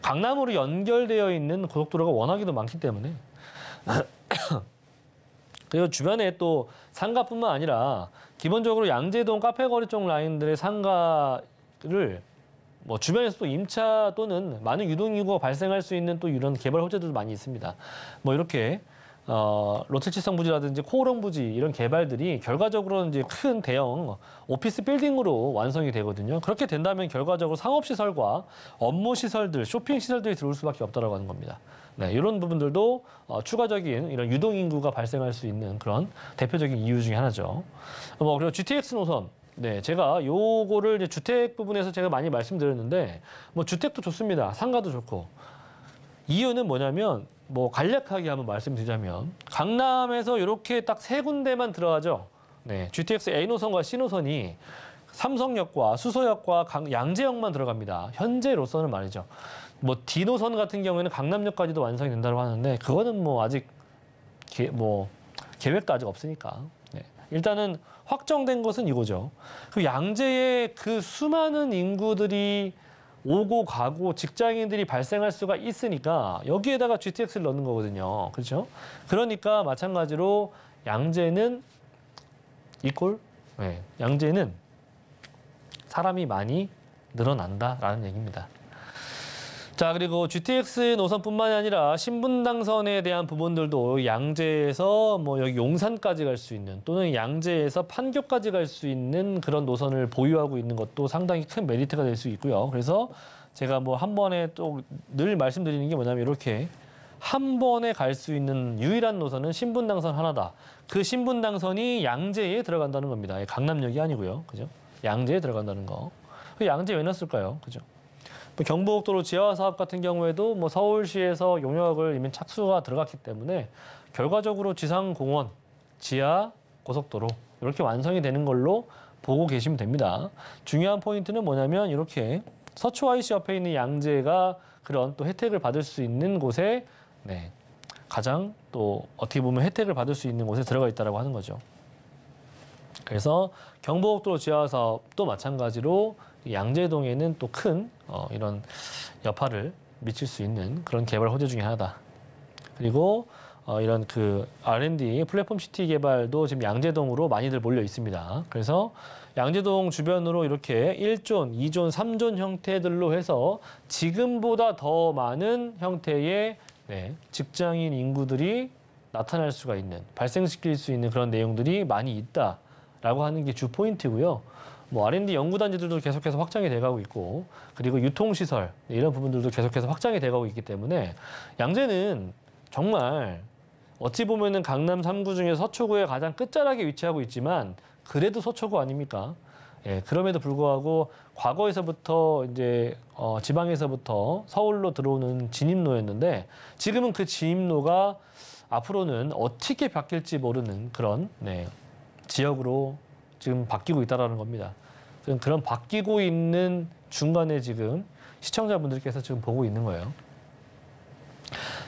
강남으로 연결되어 있는 고속도로가 워낙에도 많기 때문에 그리고 주변에 또 상가뿐만 아니라 기본적으로 양재동 카페거리 쪽 라인들의 상가를 뭐 주변에서 또 임차 또는 많은 유동인구가 발생할 수 있는 또 이런 개발 호재들도 많이 있습니다. 뭐 이렇게 롯데칠성 부지라든지 코오롱 부지 이런 개발들이 결과적으로는 이제 큰 대형 오피스 빌딩으로 완성이 되거든요. 그렇게 된다면 결과적으로 상업시설과 업무시설들, 쇼핑시설들이 들어올 수밖에 없다라고 하는 겁니다. 네, 이런 부분들도 추가적인 이런 유동인구가 발생할 수 있는 그런 대표적인 이유 중에 하나죠. 그리고 GTX 노선. 네, 제가 요거를 이제 주택 부분에서 제가 많이 말씀드렸는데, 뭐 주택도 좋습니다. 상가도 좋고. 이유는 뭐냐면, 뭐 간략하게 한번 말씀드리자면, 강남에서 이렇게 딱 세 군데만 들어가죠. 네, GTX A 노선과 C 노선이 삼성역과 수서역과 양재역만 들어갑니다. 현재로서는 말이죠. 뭐 D 노선 같은 경우에는 강남역까지도 완성이 된다고 하는데, 그거는 뭐 아직 계획도 아직 없으니까. 네. 일단은 확정된 것은 이거죠. 그 양재에 그 수많은 인구들이 오고 가고 직장인들이 발생할 수가 있으니까 여기에다가 GTX를 넣는 거거든요. 그렇죠? 그러니까 마찬가지로 양재는 네. 양재는 사람이 많이 늘어난다라는 얘기입니다. 자, 그리고 GTX 노선뿐만이 아니라 신분당선에 대한 부분들도 양재에서 뭐 여기 용산까지 갈 수 있는 또는 양재에서 판교까지 갈 수 있는 그런 노선을 보유하고 있는 것도 상당히 큰 메리트가 될 수 있고요. 그래서 제가 뭐 한 번에 또 늘 말씀드리는 게 뭐냐면 이렇게 한 번에 갈 수 있는 유일한 노선은 신분당선 하나다. 그 신분당선이 양재에 들어간다는 겁니다. 강남역이 아니고요. 그죠? 양재에 들어간다는 거. 양재 왜 넣었을까요? 그죠? 경부고속도로 지하 사업 같은 경우에도 뭐 서울시에서 용역을 이미 착수가 들어갔기 때문에 결과적으로 지상공원, 지하 고속도로 이렇게 완성이 되는 걸로 보고 계시면 됩니다. 중요한 포인트는 뭐냐면 이렇게 서초 IC 옆에 있는 양재가 그런 또 혜택을 받을 수 있는 곳에 네, 가장 또 어떻게 보면 혜택을 받을 수 있는 곳에 들어가 있다라고 하는 거죠. 그래서 경부고속도로 지하 사업도 마찬가지로 양재동에는 또 큰 이런 여파를 미칠 수 있는 그런 개발 호재 중에 하나다. 그리고 이런 그 R&D 플랫폼 시티 개발도 지금 양재동으로 많이들 몰려 있습니다. 그래서 양재동 주변으로 이렇게 1존, 2존, 3존 형태들로 해서 지금보다 더 많은 형태의 직장인 인구들이 나타날 수가 있는, 발생시킬 수 있는 그런 내용들이 많이 있다라고 하는 게 주 포인트고요. 뭐 R&D 연구단지들도 계속해서 확장이 돼가고 있고, 그리고 유통시설 이런 부분들도 계속해서 확장이 돼가고 있기 때문에 양재는 정말 어찌 보면은 강남 3구 중에 서초구의 가장 끝자락에 위치하고 있지만 그래도 서초구 아닙니까? 예, 그럼에도 불구하고 과거에서부터 이제 지방에서부터 서울로 들어오는 진입로였는데 지금은 그 진입로가 앞으로는 어떻게 바뀔지 모르는 그런 지역으로 지금 바뀌고 있다라는 겁니다. 그런 바뀌고 있는 중간에 지금 시청자분들께서 지금 보고 있는 거예요.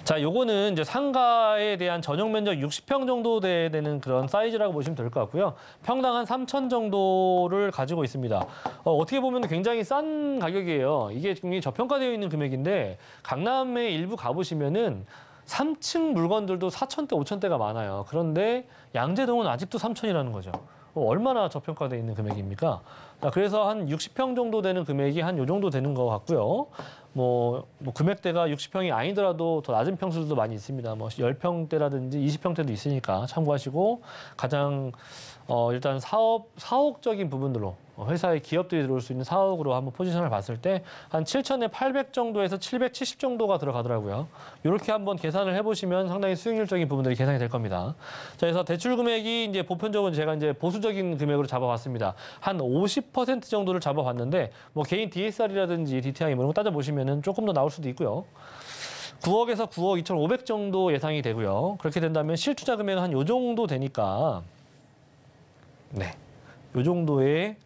자, 요거는 이제 상가에 대한 전용 면적 60평 정도 되는 그런 사이즈라고 보시면 될 것 같고요. 평당 한 3천 정도를 가지고 있습니다. 어떻게 보면 굉장히 싼 가격이에요. 이게 굉장히 저평가되어 있는 금액인데 강남에 일부 가보시면은 3층 물건들도 4천대, 5천대가 많아요. 그런데 양재동은 아직도 3천이라는 거죠. 얼마나 저평가되어 있는 금액입니까? 그래서 한 60평 정도 되는 금액이 한 요 정도 되는 것 같고요. 뭐 금액대가 60평이 아니더라도 더 낮은 평수들도 많이 있습니다. 뭐 10평대라든지 20평대도 있으니까 참고하시고 가장 일단 사옥적인 부분들로 회사의 기업들이 들어올 수 있는 사옥으로 한번 포지션을 봤을 때 한 7천에 800 정도에서 770 정도가 들어가더라고요. 이렇게 한번 계산을 해보시면 상당히 수익률적인 부분들이 계산이 될 겁니다. 자, 그래서 대출 금액이 이제 보편적으로 제가 이제 보수적인 금액으로 잡아봤습니다. 한 50% 정도를 잡아봤는데 뭐 개인 DSR이라든지 DTI 이런 거 따져보시면은 조금 더 나올 수도 있고요. 9억에서 9억 2,500 정도 예상이 되고요. 그렇게 된다면 실투자 금액은 한 요 정도 되니까 요 정도의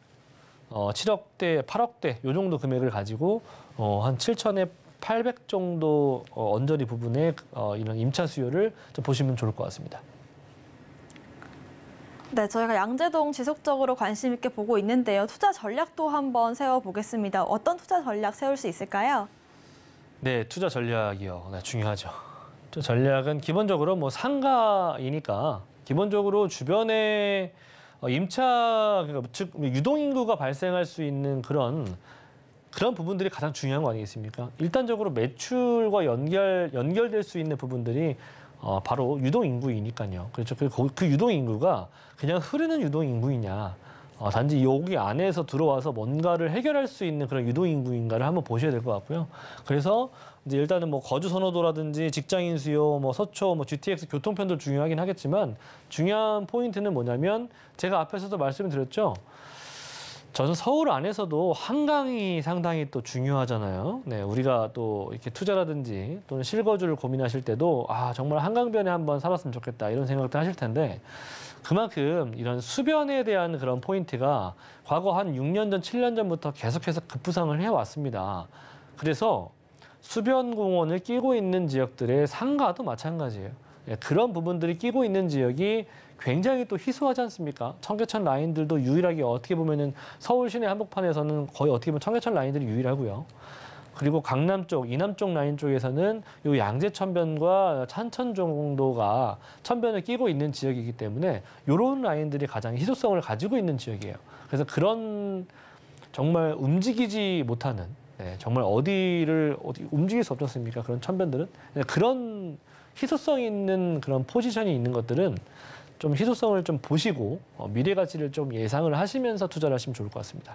7억대, 8억대 요 정도 금액을 가지고 한 7천에 800 정도 언저리 부분에 이런 임차 수요를 좀 보시면 좋을 것 같습니다. 네, 저희가 양재동 지속적으로 관심 있게 보고 있는데요. 투자 전략도 한번 세워보겠습니다. 어떤 투자 전략 세울 수 있을까요? 네, 투자 전략이요. 네, 중요하죠. 투자 전략은 기본적으로 뭐 상가이니까 기본적으로 주변에 임차, 즉 유동인구가 발생할 수 있는 그런 부분들이 가장 중요한 거 아니겠습니까? 일단적으로 매출과 연결될 수 있는 부분들이 바로 유동인구이니까요. 그렇죠. 그 유동인구가 그냥 흐르는 유동인구이냐, 단지 여기 안에서 들어와서 뭔가를 해결할 수 있는 그런 유동인구인가를 한번 보셔야 될 것 같고요. 그래서 이제 일단은 뭐 거주 선호도라든지 직장인 수요, 뭐 서초, 뭐 GTX 교통편도 중요하긴 하겠지만 중요한 포인트는 뭐냐면 제가 앞에서도 말씀을 드렸죠. 저는 서울 안에서도 한강이 상당히 또 중요하잖아요. 네, 우리가 또 이렇게 투자라든지 또는 실거주를 고민하실 때도 정말 한강변에 한번 살았으면 좋겠다 이런 생각도 하실 텐데 그만큼 이런 수변에 대한 그런 포인트가 과거 한 6년 전, 7년 전부터 계속해서 급부상을 해왔습니다. 그래서 수변 공원을 끼고 있는 지역들의 상가도 마찬가지예요. 그런 부분들이 끼고 있는 지역이 굉장히 또 희소하지 않습니까? 청계천 라인들도 유일하게 어떻게 보면은 서울 시내 한복판에서는 거의 어떻게 보면 청계천 라인들이 유일하고요. 그리고 강남 쪽, 이남 쪽 라인 쪽에서는 요 양재천변과 찬천 정도가 천변을 끼고 있는 지역이기 때문에 이런 라인들이 가장 희소성을 가지고 있는 지역이에요. 그래서 그런 정말 움직이지 못하는 네, 정말 어디 움직일 수 없지 않습니까? 그런 천변들은 그런 희소성 있는 그런 포지션이 있는 것들은 좀 희소성을 좀 보시고 미래 가치를 좀 예상을 하시면서 투자를 하시면 좋을 것 같습니다.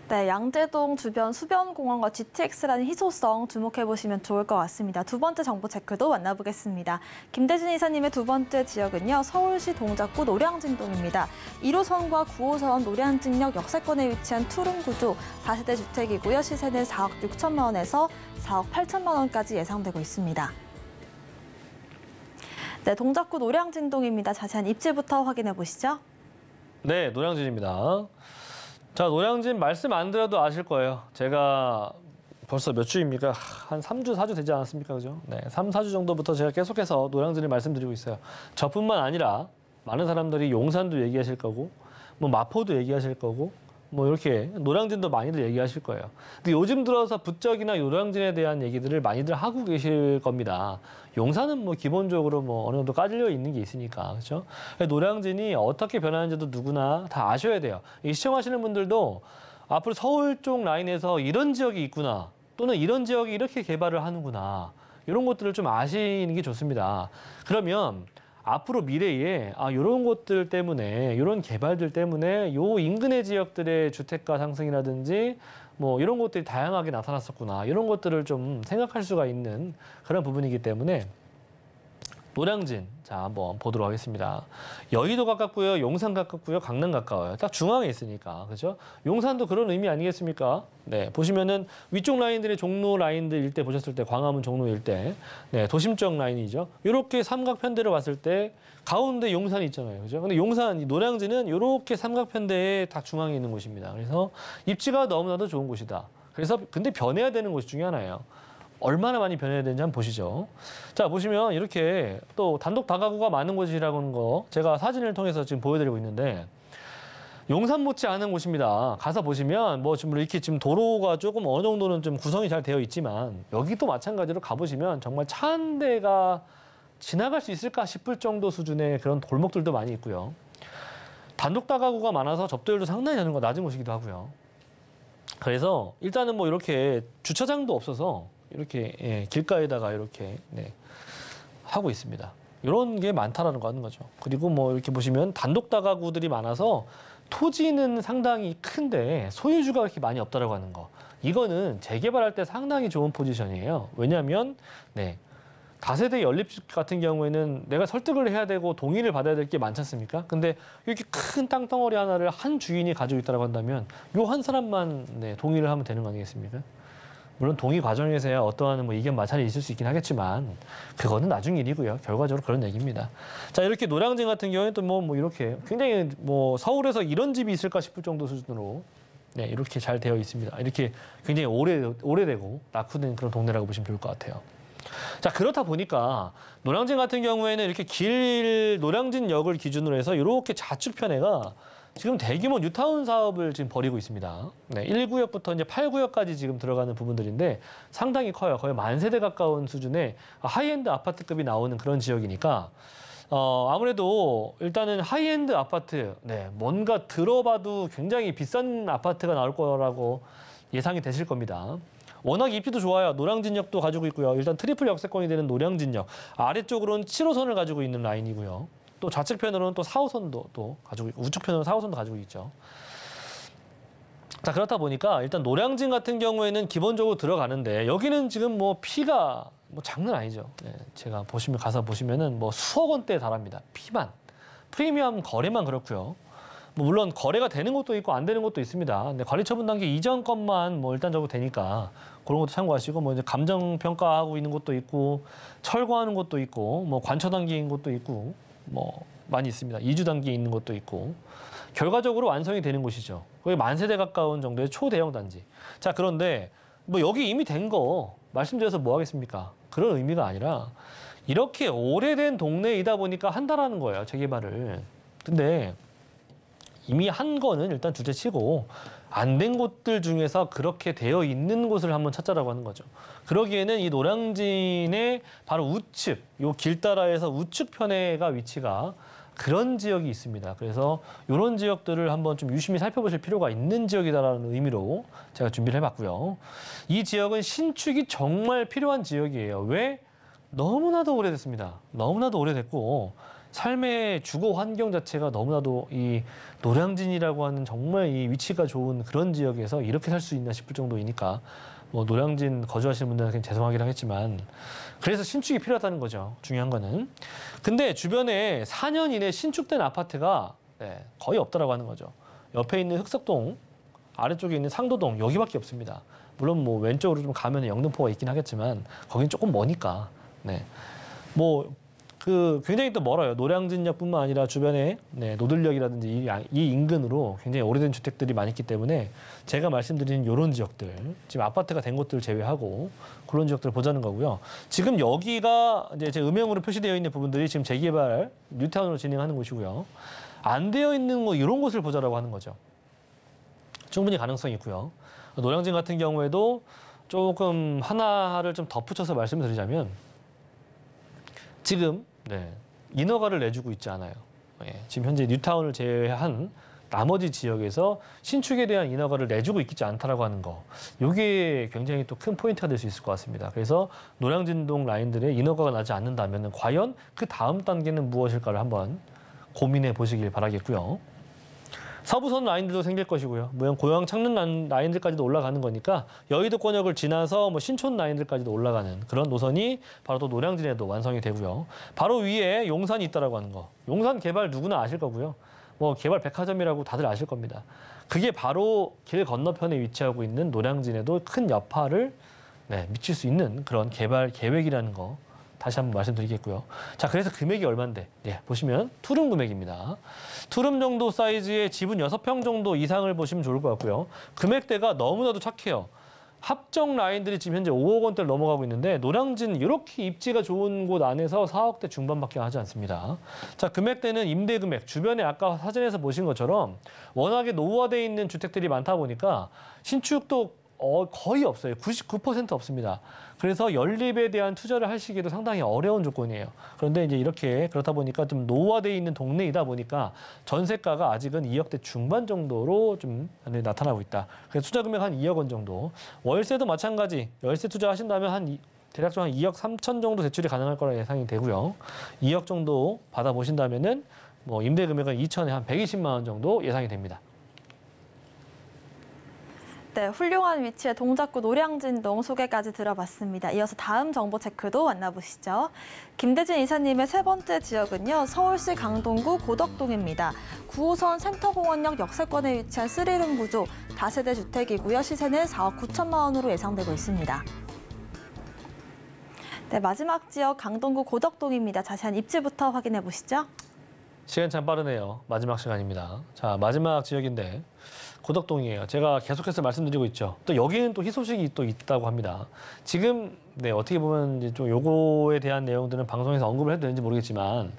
네, 양재동 주변 수변공원과 GTX라는 희소성 주목해보시면 좋을 것 같습니다. 두 번째 정보 체크도 만나보겠습니다. 김대진 이사님의 두 번째 지역은요, 서울시 동작구 노량진동입니다. 1호선과 9호선 노량진역 역세권에 위치한 투룸 구조, 다세대 주택이고요. 시세는 4억 6천만 원에서 4억 8천만 원까지 예상되고 있습니다. 네, 동작구 노량진동입니다. 자세한 입지부터 확인해 보시죠. 네, 노량진입니다. 자, 노량진 말씀 안 드려도 아실 거예요. 제가 벌써 몇 주입니까? 한 3주, 4주 되지 않았습니까? 그죠? 네, 3, 4주 정도부터 제가 계속해서 노량진을 말씀드리고 있어요. 저뿐만 아니라 많은 사람들이 용산도 얘기하실 거고, 뭐 마포도 얘기하실 거고, 뭐 이렇게 노량진도 많이들 얘기하실 거예요. 근데 요즘 들어서 부쩍이나 노량진에 대한 얘기들을 많이들 하고 계실 겁니다. 용산은 뭐 기본적으로 뭐 어느 정도 까질려 있는 게 있으니까, 그렇죠? 노량진이 어떻게 변하는지도 누구나 다 아셔야 돼요. 이 시청하시는 분들도 앞으로 서울 쪽 라인에서 이런 지역이 있구나, 또는 이런 지역이 이렇게 개발을 하는구나, 이런 것들을 좀 아시는 게 좋습니다. 그러면 앞으로 미래에 이런 것들 때문에, 이런 개발들 때문에 요 인근의 지역들의 주택가 상승이라든지 뭐 이런 것들이 다양하게 나타났었구나, 이런 것들을 좀 생각할 수가 있는 그런 부분이기 때문에 노량진, 자 한번 보도록 하겠습니다. 여의도 가깝고요, 용산 가깝고요, 강남 가까워요. 딱 중앙에 있으니까, 그죠? 용산도 그런 의미 아니겠습니까? 네, 보시면은 위쪽 라인들의 종로 라인들 일대 보셨을 때, 광화문 종로 일대, 네, 도심적 라인이죠. 이렇게 삼각편대로 봤을 때 가운데 용산이 있잖아요, 그죠? 근데 용산, 노량진은 이렇게 삼각편대에 딱 중앙에 있는 곳입니다. 그래서 입지가 너무나도 좋은 곳이다. 그래서 근데 변해야 되는 곳 중에 하나예요. 얼마나 많이 변해야 되는지 한번 보시죠. 자, 보시면 이렇게 또 단독 다가구가 많은 곳이라고 하는 거 제가 사진을 통해서 지금 보여드리고 있는데, 용산 못지 않은 곳입니다. 가서 보시면 뭐 지금 이렇게 지금 도로가 조금 어느 정도는 좀 구성이 잘 되어 있지만, 여기도 마찬가지로 가보시면 정말 차 한 대가 지나갈 수 있을까 싶을 정도 수준의 그런 골목들도 많이 있고요. 단독 다가구가 많아서 접대율도 상당히 낮은 곳이기도 하고요. 그래서 일단은 뭐 이렇게 주차장도 없어서 이렇게 길가에다가 이렇게 하고 있습니다. 이런 게 많다라는 거 하는 거죠. 그리고 뭐 이렇게 보시면 단독 다가구들이 많아서 토지는 상당히 큰데 소유주가 그렇게 많이 없다라고 하는 거. 이거는 재개발할 때 상당히 좋은 포지션이에요. 왜냐하면 다세대 연립 같은 경우에는 내가 설득을 해야 되고 동의를 받아야 될 게 많지 않습니까? 근데 이렇게 큰 땅덩어리 하나를 한 주인이 가지고 있다고 한다면 요 한 사람만 동의를 하면 되는 거 아니겠습니까? 물론 동의 과정에서야 어떠한 뭐 이견 마찰이 있을 수 있긴 하겠지만, 그거는 나중 일이고요. 결과적으로 그런 얘기입니다. 자, 이렇게 노량진 같은 경우에는 또 뭐 이렇게 굉장히 뭐 서울에서 이런 집이 있을까 싶을 정도 수준으로 이렇게 잘 되어 있습니다. 이렇게 굉장히 오래되고 낙후된 그런 동네라고 보시면 좋을 것 같아요. 자, 그렇다 보니까 노량진 같은 경우에는 이렇게 노량진역을 기준으로 해서 이렇게 좌측편에가 지금 대규모 뉴타운 사업을 지금 벌이고 있습니다. 1구역부터 이제 8구역까지 지금 들어가는 부분들인데 상당히 커요. 거의 10,000세대 가까운 수준의 하이엔드 아파트급이 나오는 그런 지역이니까 아무래도 일단은 하이엔드 아파트, 뭔가 들어봐도 굉장히 비싼 아파트가 나올 거라고 예상이 되실 겁니다. 워낙 입지도 좋아요. 노량진역도 가지고 있고요. 일단 트리플 역세권이 되는 노량진역. 아래쪽으로는 7호선을 가지고 있는 라인이고요. 또 좌측편으로는 또 4호선도 또 가지고 있고, 우측편으로는 4호선도 가지고 있죠. 자, 그렇다 보니까 일단 노량진 같은 경우에는 기본적으로 들어가는데, 여기는 지금 뭐 피가 뭐 장난 아니죠. 제가 가서 보시면은 뭐 수억 원대에 달합니다. 피만. 프리미엄 거래만 그렇고요. 뭐 물론 거래가 되는 것도 있고 안 되는 것도 있습니다. 근데 관리처분 단계 이전 것만 뭐 일단적으로 되니까 그런 것도 참고하시고, 뭐 이제 감정 평가하고 있는 것도 있고, 철거하는 것도 있고, 뭐 관처 단계인 것도 있고, 뭐 많이 있습니다. 2주 단계에 있는 것도 있고, 결과적으로 완성이 되는 곳이죠. 거의 10,000세대 가까운 정도의 초대형 단지. 자, 그런데 뭐 여기 이미 된 거 말씀드려서 뭐 하겠습니까? 그런 의미가 아니라 이렇게 오래된 동네이다 보니까 한다라는 거예요, 재개발을. 근데 이미 한 거는 일단 둘째치고 안 된 곳들 중에서 그렇게 되어 있는 곳을 한번 찾자라고 하는 거죠. 그러기에는 이 노량진의 바로 우측, 요 길 따라해서 우측 편에가 위치가 그런 지역이 있습니다. 그래서 이런 지역들을 한번 좀 유심히 살펴보실 필요가 있는 지역이다라는 의미로 제가 준비를 해봤고요. 이 지역은 신축이 정말 필요한 지역이에요. 왜? 너무나도 오래됐습니다. 너무나도 오래됐고 삶의 주거 환경 자체가 너무나도 이 노량진이라고 하는 정말 이 위치가 좋은 그런 지역에서 이렇게 살 수 있나 싶을 정도이니까 뭐 노량진 거주하시는 분들은 죄송하긴 하겠지만 그래서 신축이 필요하다는 거죠. 중요한 거는. 근데 주변에 4년 이내 신축된 아파트가 거의 없다라고 하는 거죠. 옆에 있는 흑석동, 아래쪽에 있는 상도동 여기밖에 없습니다. 물론 뭐 왼쪽으로 좀 가면 영등포가 있긴 하겠지만 거긴 조금 머니까. 굉장히 또 멀어요. 노량진역뿐만 아니라 주변에 노들역이라든지 이 인근으로 굉장히 오래된 주택들이 많이 있기 때문에 제가 말씀드린 이런 지역들, 지금 아파트가 된 곳들 제외하고 그런 지역들을 보자는 거고요. 지금 여기가 이제 제 음영으로 표시되어 있는 부분들이 지금 재개발 뉴타운으로 진행하는 곳이고요. 안 되어 있는 이런 곳을 보자라고 하는 거죠. 충분히 가능성이 있고요. 노량진 같은 경우에도 조금 하나를 좀 덧붙여서 말씀을 드리자면 지금 인허가를 내주고 있지 않아요. 지금 현재 뉴타운을 제외한 나머지 지역에서 신축에 대한 인허가를 내주고 있지 않다라고 하는 거. 이게 굉장히 또 큰 포인트가 될 수 있을 것 같습니다. 그래서 노량진동 라인들의 인허가가 나지 않는다면 과연 그 다음 단계는 무엇일까를 한번 고민해 보시길 바라겠고요. 서부선 라인들도 생길 것이고요. 고양 창릉 라인들까지도 올라가는 거니까 여의도권역을 지나서 신촌 라인들까지도 올라가는 그런 노선이 바로 또 노량진에도 완성이 되고요. 바로 위에 용산이 있다라고 하는 거. 용산 개발 누구나 아실 거고요. 개발 백화점이라고 다들 아실 겁니다. 그게 바로 길 건너편에 위치하고 있는 노량진에도 큰 여파를 미칠 수 있는 그런 개발 계획이라는 거. 다시 한번 말씀드리겠고요. 자, 그래서 금액이 얼마인데? 보시면 투룸 금액입니다. 투룸 정도 사이즈의 집은 6평 정도 이상을 보시면 좋을 것 같고요. 금액대가 너무나도 착해요. 합정 라인들이 지금 현재 5억 원대를 넘어가고 있는데 노량진 이렇게 입지가 좋은 곳 안에서 4억대 중반밖에 하지 않습니다. 자, 금액대는 임대 금액, 주변에 아까 사진에서 보신 것처럼 워낙에 노후화되어 있는 주택들이 많다 보니까 신축도 거의 없어요. 99% 없습니다. 그래서 연립에 대한 투자를 하시기도 상당히 어려운 조건이에요. 그런데 이제 이렇게 그렇다 보니까 좀 노후화되어 있는 동네이다 보니까 전세가가 아직은 2억대 중반 정도로 좀 나타나고 있다. 그래서 투자 금액 한 2억 원 정도. 월세도 마찬가지. 월세 투자하신다면 대략적으로 한 2억 3천 정도 대출이 가능할 거라 예상이 되고요. 2억 정도 받아보신다면은 임대 금액은 2천에 한 120만 원 정도 예상이 됩니다. 훌륭한 위치의 동작구 노량진동 소개까지 들어봤습니다. 이어서 다음 정보 체크도 만나보시죠. 김대진 이사님의 세 번째 지역은요, 서울시 강동구 고덕동입니다. 9호선 센터공원역 역세권에 위치한 3룸 구조, 다세대 주택이고요. 시세는 4억 9천만 원으로 예상되고 있습니다. 마지막 지역 강동구 고덕동입니다. 자세한 입지부터 확인해 보시죠. 시간 참 빠르네요. 마지막 시간입니다. 자, 마지막 지역인데 고덕동이에요. 제가 계속해서 말씀드리고 있죠. 또 여기는 또 희소식이 또 있다고 합니다. 지금 어떻게 보면 이제 좀 요거에 대한 내용들은 방송에서 언급을 해도 되는지 모르겠지만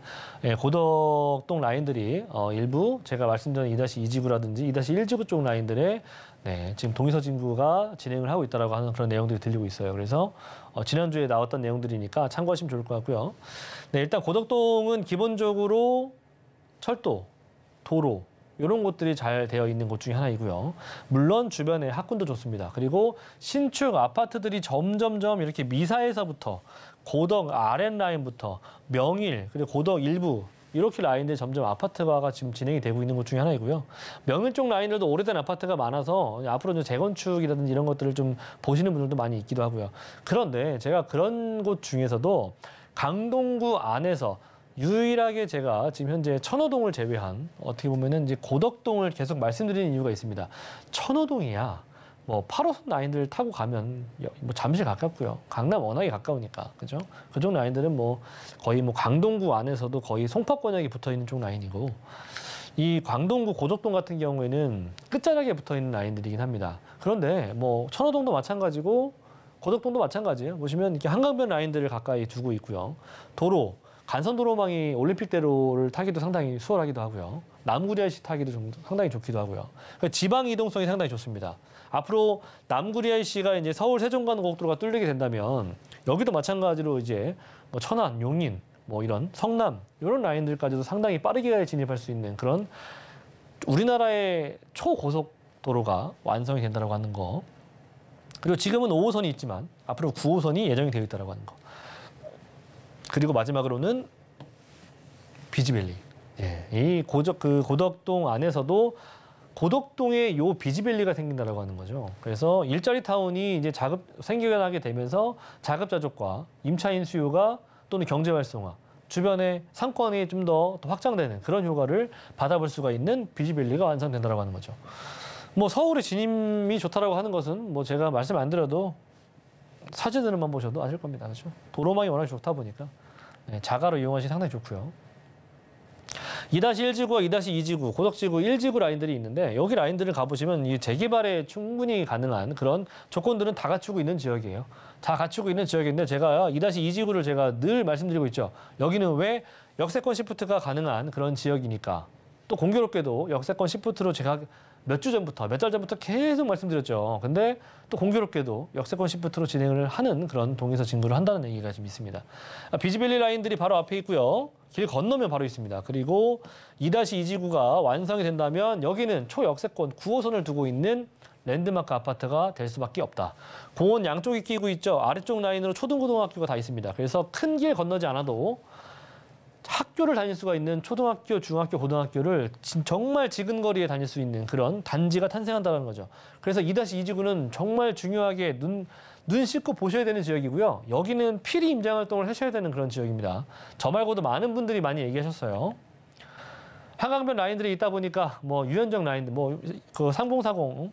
고덕동 라인들이 일부 제가 말씀드린 2-2지구라든지 2-1지구 쪽 라인들에 지금 동의서진구가 진행을 하고 있다라고 하는 그런 내용들이 들리고 있어요. 그래서 지난주에 나왔던 내용들이니까 참고하시면 좋을 것 같고요. 일단 고덕동은 기본적으로 철도, 도로 이런 곳들이 잘 되어 있는 곳 중에 하나이고요. 물론 주변에 학군도 좋습니다. 그리고 신축 아파트들이 점점점 이렇게 미사에서부터 고덕 아랫라인부터 명일 그리고 고덕 일부 이렇게 라인들이 점점 아파트화가 지금 진행이 되고 있는 곳 중에 하나이고요. 명일 쪽 라인들도 오래된 아파트가 많아서 앞으로 이제 재건축이라든지 이런 것들을 좀 보시는 분들도 많이 있기도 하고요. 그런데 제가 그런 곳 중에서도 강동구 안에서 유일하게 제가 지금 현재 천호동을 제외한 어떻게 보면은 이제 고덕동을 계속 말씀드리는 이유가 있습니다. 천호동이야 8호선 라인들 타고 가면 잠실 가깝고요. 강남 워낙에 가까우니까 그죠? 그쪽 라인들은 거의 강동구 안에서도 거의 송파권역이 붙어 있는 쪽 라인이고 이 강동구 고덕동 같은 경우에는 끝자락에 붙어 있는 라인들이긴 합니다. 그런데 천호동도 마찬가지고 고덕동도 마찬가지예요. 보시면 이렇게 한강변 라인들을 가까이 두고 있고요. 도로 간선도로망이 올림픽대로를 타기도 상당히 수월하기도 하고요. 남구리아이씨 타기도 좀 상당히 좋기도 하고요. 그러니까 지방 이동성이 상당히 좋습니다. 앞으로 남구리아이씨가 이제 서울 세종간 고속도로가 뚫리게 된다면 여기도 마찬가지로 이제 천안, 용인, 뭐 이런 성남 이런 라인들까지도 상당히 빠르게 진입할 수 있는 그런 우리나라의 초고속도로가 완성이 된다고 하는 거. 그리고 지금은 5호선이 있지만 앞으로 9호선이 예정이 되어 있다고 하는 거. 그리고 마지막으로는 비지밸리. 예, 이 고덕동 안에서도 고덕동에 요 비지밸리가 생긴다라고 하는 거죠. 그래서 일자리 타운이 이제 생겨나게 되면서 자급자족과 임차인 수요가 또는 경제 활성화, 주변의 상권이 좀 더 확장되는 그런 효과를 받아볼 수가 있는 비지밸리가 완성된다라고 하는 거죠. 뭐 서울의 진입이 좋다라고 하는 것은 뭐 제가 말씀 안 드려도 사진으로만 보셔도 아실 겁니다. 그렇죠? 도로망이 워낙 좋다 보니까 네, 자가로 이용하시 상당히 좋고요. 2-1지구와 2-2지구, 고덕지구 1지구 라인들이 있는데 여기 라인들을 가보시면 이 재개발에 충분히 가능한 그런 조건들은 다 갖추고 있는 지역이에요. 다 갖추고 있는 지역인데 제가 2-2지구를 제가 늘 말씀드리고 있죠. 여기는 왜 역세권 시프트가 가능한 그런 지역이니까. 또 공교롭게도 역세권 시프트로 제가 몇 달 전부터 계속 말씀드렸죠. 근데 또 공교롭게도 역세권 시프트로 진행을 하는 그런 동의서 진구를 한다는 얘기가 좀 있습니다. 비지밸리 라인들이 바로 앞에 있고요. 길 건너면 바로 있습니다. 그리고 2-2지구가 완성이 된다면 여기는 초역세권 9호선을 두고 있는 랜드마크 아파트가 될 수밖에 없다. 공원 양쪽이 끼고 있죠. 아래쪽 라인으로 초등고등학교가 다 있습니다. 그래서 큰 길 건너지 않아도 학교를 다닐 수가 있는 초등학교, 중학교, 고등학교를 정말 지근거리에 다닐 수 있는 그런 단지가 탄생한다는 거죠. 그래서 2-2지구는 정말 중요하게 눈 씻고 보셔야 되는 지역이고요. 여기는 필히 임장 활동을 하셔야 되는 그런 지역입니다. 저 말고도 많은 분들이 많이 얘기하셨어요. 한강변 라인들이 있다 보니까 뭐 유연정 라인들, 뭐 그 3040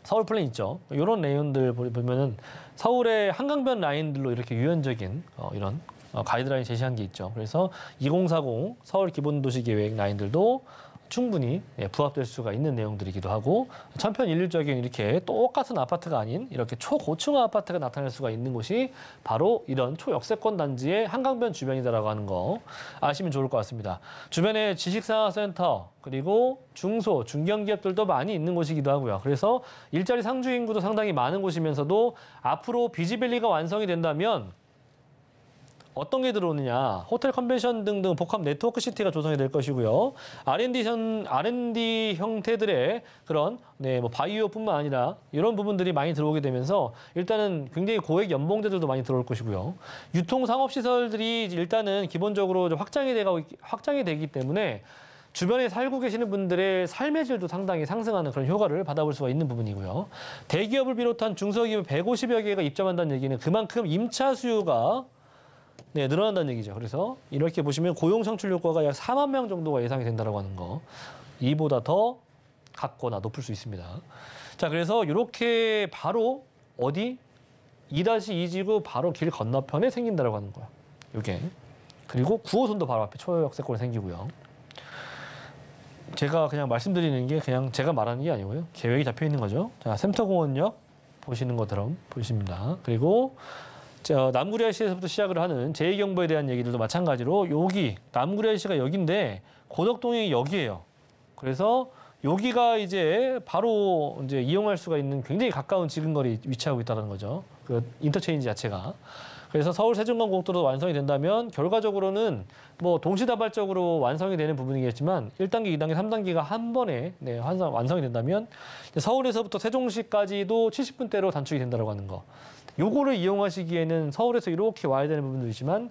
서울 플랜 있죠. 이런 내용들 보면은 서울의 한강변 라인들로 이렇게 유연적인 이런 가이드라인 제시한 게 있죠. 그래서 2040 서울 기본도시계획 라인들도 충분히 부합될 수가 있는 내용들이기도 하고 천편일률적인 이렇게 똑같은 아파트가 아닌 이렇게 초고층화 아파트가 나타날 수가 있는 곳이 바로 이런 초역세권 단지의 한강변 주변이다라고 하는 거 아시면 좋을 것 같습니다. 주변에 지식산업센터 그리고 중소, 중견기업들도 많이 있는 곳이기도 하고요. 그래서 일자리 상주 인구도 상당히 많은 곳이면서도 앞으로 비지밸리가 완성이 된다면 어떤 게 들어오느냐. 호텔, 컨벤션 등등 복합 네트워크 시티가 조성이 될 것이고요. R&D 형태들의 그런 뭐 바이오뿐만 아니라 이런 부분들이 많이 들어오게 되면서 일단은 굉장히 고액 연봉제들도 많이 들어올 것이고요. 유통 상업 시설들이 일단은 기본적으로 확장이 되기 때문에 주변에 살고 계시는 분들의 삶의 질도 상당히 상승하는 그런 효과를 받아볼 수가 있는 부분이고요. 대기업을 비롯한 중소기업 150여 개가 입점한다는 얘기는 그만큼 임차 수요가 늘어난다는 얘기죠. 그래서 이렇게 보시면 고용 창출 효과가 약 4만 명 정도가 예상이 된다고 하는 거. 이보다 더 같거나 높을 수 있습니다. 자, 그래서 이렇게 바로 어디? 2-2지구 바로 길 건너편에 생긴다고 하는 거야. 이게. 그리고 9호선도 바로 앞에 초역세권이 생기고요. 제가 그냥 말씀드리는 게 그냥 제가 말하는 게 아니고요. 계획이 잡혀 있는 거죠. 자, 센터공원역 보시는 것처럼 보십니다. 그리고 남구리IC에서부터 시작을 하는 제2경보에 대한 얘기들도 마찬가지로 여기 남구리IC가 여기인데 고덕동이 여기예요. 그래서 여기가 이제 바로 이제 이용할 수가 있는 굉장히 가까운 지근거리 위치하고 있다는 거죠. 그 인터체인지 자체가. 그래서 서울 세종간 고속도로 완성이 된다면 결과적으로는 뭐 동시다발적으로 완성이 되는 부분이겠지만 1단계, 2단계, 3단계가 한 번에 완성이 된다면 서울에서부터 세종시까지도 70분대로 단축이 된다고 하는 거. 요거를 이용하시기에는 서울에서 이렇게 와야 되는 부분들이지만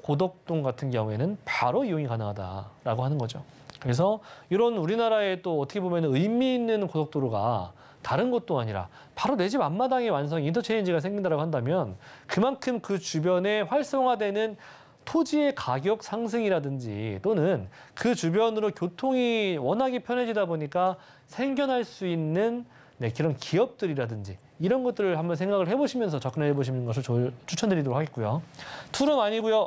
고덕동 같은 경우에는 바로 이용이 가능하다라고 하는 거죠. 그래서 이런 우리나라의 또 어떻게 보면 의미 있는 고속도로가 다른 것도 아니라 바로 내 집 앞마당에 완성 인터체인지가 생긴다고 한다면 그만큼 그 주변에 활성화되는 토지의 가격 상승이라든지 또는 그 주변으로 교통이 워낙에 편해지다 보니까 생겨날 수 있는 그런 기업들이라든지 이런 것들을 한번 생각을 해보시면서 접근해 보시는 것을 추천드리도록 하겠고요. 2룸 아니고요.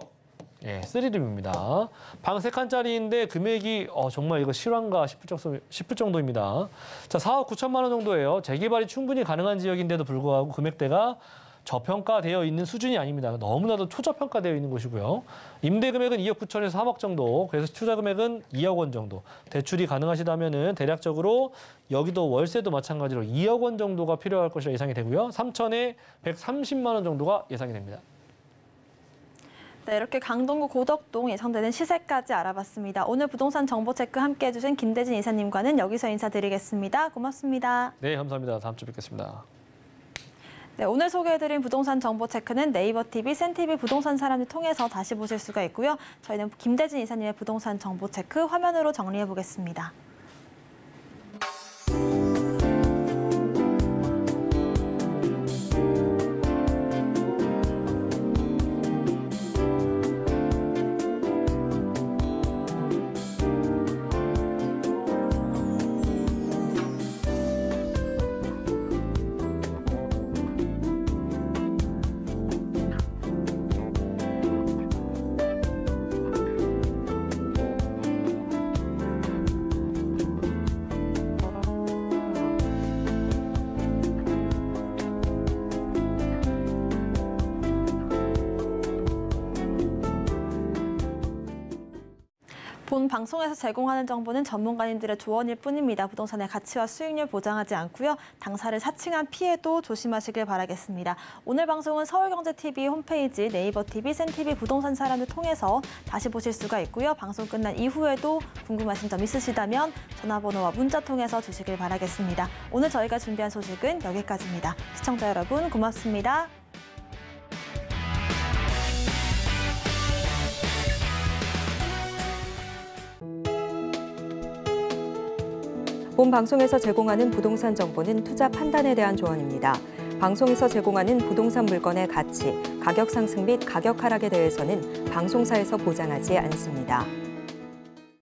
3룸입니다. 방 3칸짜리인데 금액이 정말 이거 실화인가 싶을 정도입니다. 자, 4억 9천만 원 정도예요. 재개발이 충분히 가능한 지역인데도 불구하고 금액대가 저평가되어 있는 수준이 아닙니다. 너무나도 초저평가되어 있는 곳이고요. 임대 금액은 2억 9천에서 3억 정도, 그래서 투자 금액은 2억 원 정도. 대출이 가능하시다면은 대략적으로 여기도 월세도 마찬가지로 2억 원 정도가 필요할 것이라 예상이 되고요. 3천에 130만 원 정도가 예상이 됩니다. 네, 이렇게 강동구 고덕동 예상되는 시세까지 알아봤습니다. 오늘 부동산 정보체크 함께해 주신 김대진 이사님과는 여기서 인사드리겠습니다. 고맙습니다. 네, 감사합니다. 다음 주에 뵙겠습니다. 네, 오늘 소개해드린 부동산 정보체크는 네이버 TV, 센TV 부동산 사람들 통해서 다시 보실 수가 있고요. 저희는 김대진 이사님의 부동산 정보체크 화면으로 정리해 보겠습니다. 본 방송에서 제공하는 정보는 전문가님들의 조언일 뿐입니다. 부동산의 가치와 수익률 보장하지 않고요. 당사를 사칭한 피해도 조심하시길 바라겠습니다. 오늘 방송은 서울경제TV 홈페이지, 네이버TV, 센TV 부동산 사람들 통해서 다시 보실 수가 있고요. 방송 끝난 이후에도 궁금하신 점 있으시다면 전화번호와 문자 통해서 주시길 바라겠습니다. 오늘 저희가 준비한 소식은 여기까지입니다. 시청자 여러분 고맙습니다. 본 방송에서 제공하는 부동산 정보는 투자 판단에 대한 조언입니다. 방송에서 제공하는 부동산 물건의 가치, 가격 상승 및 가격 하락에 대해서는 방송사에서 보장하지 않습니다.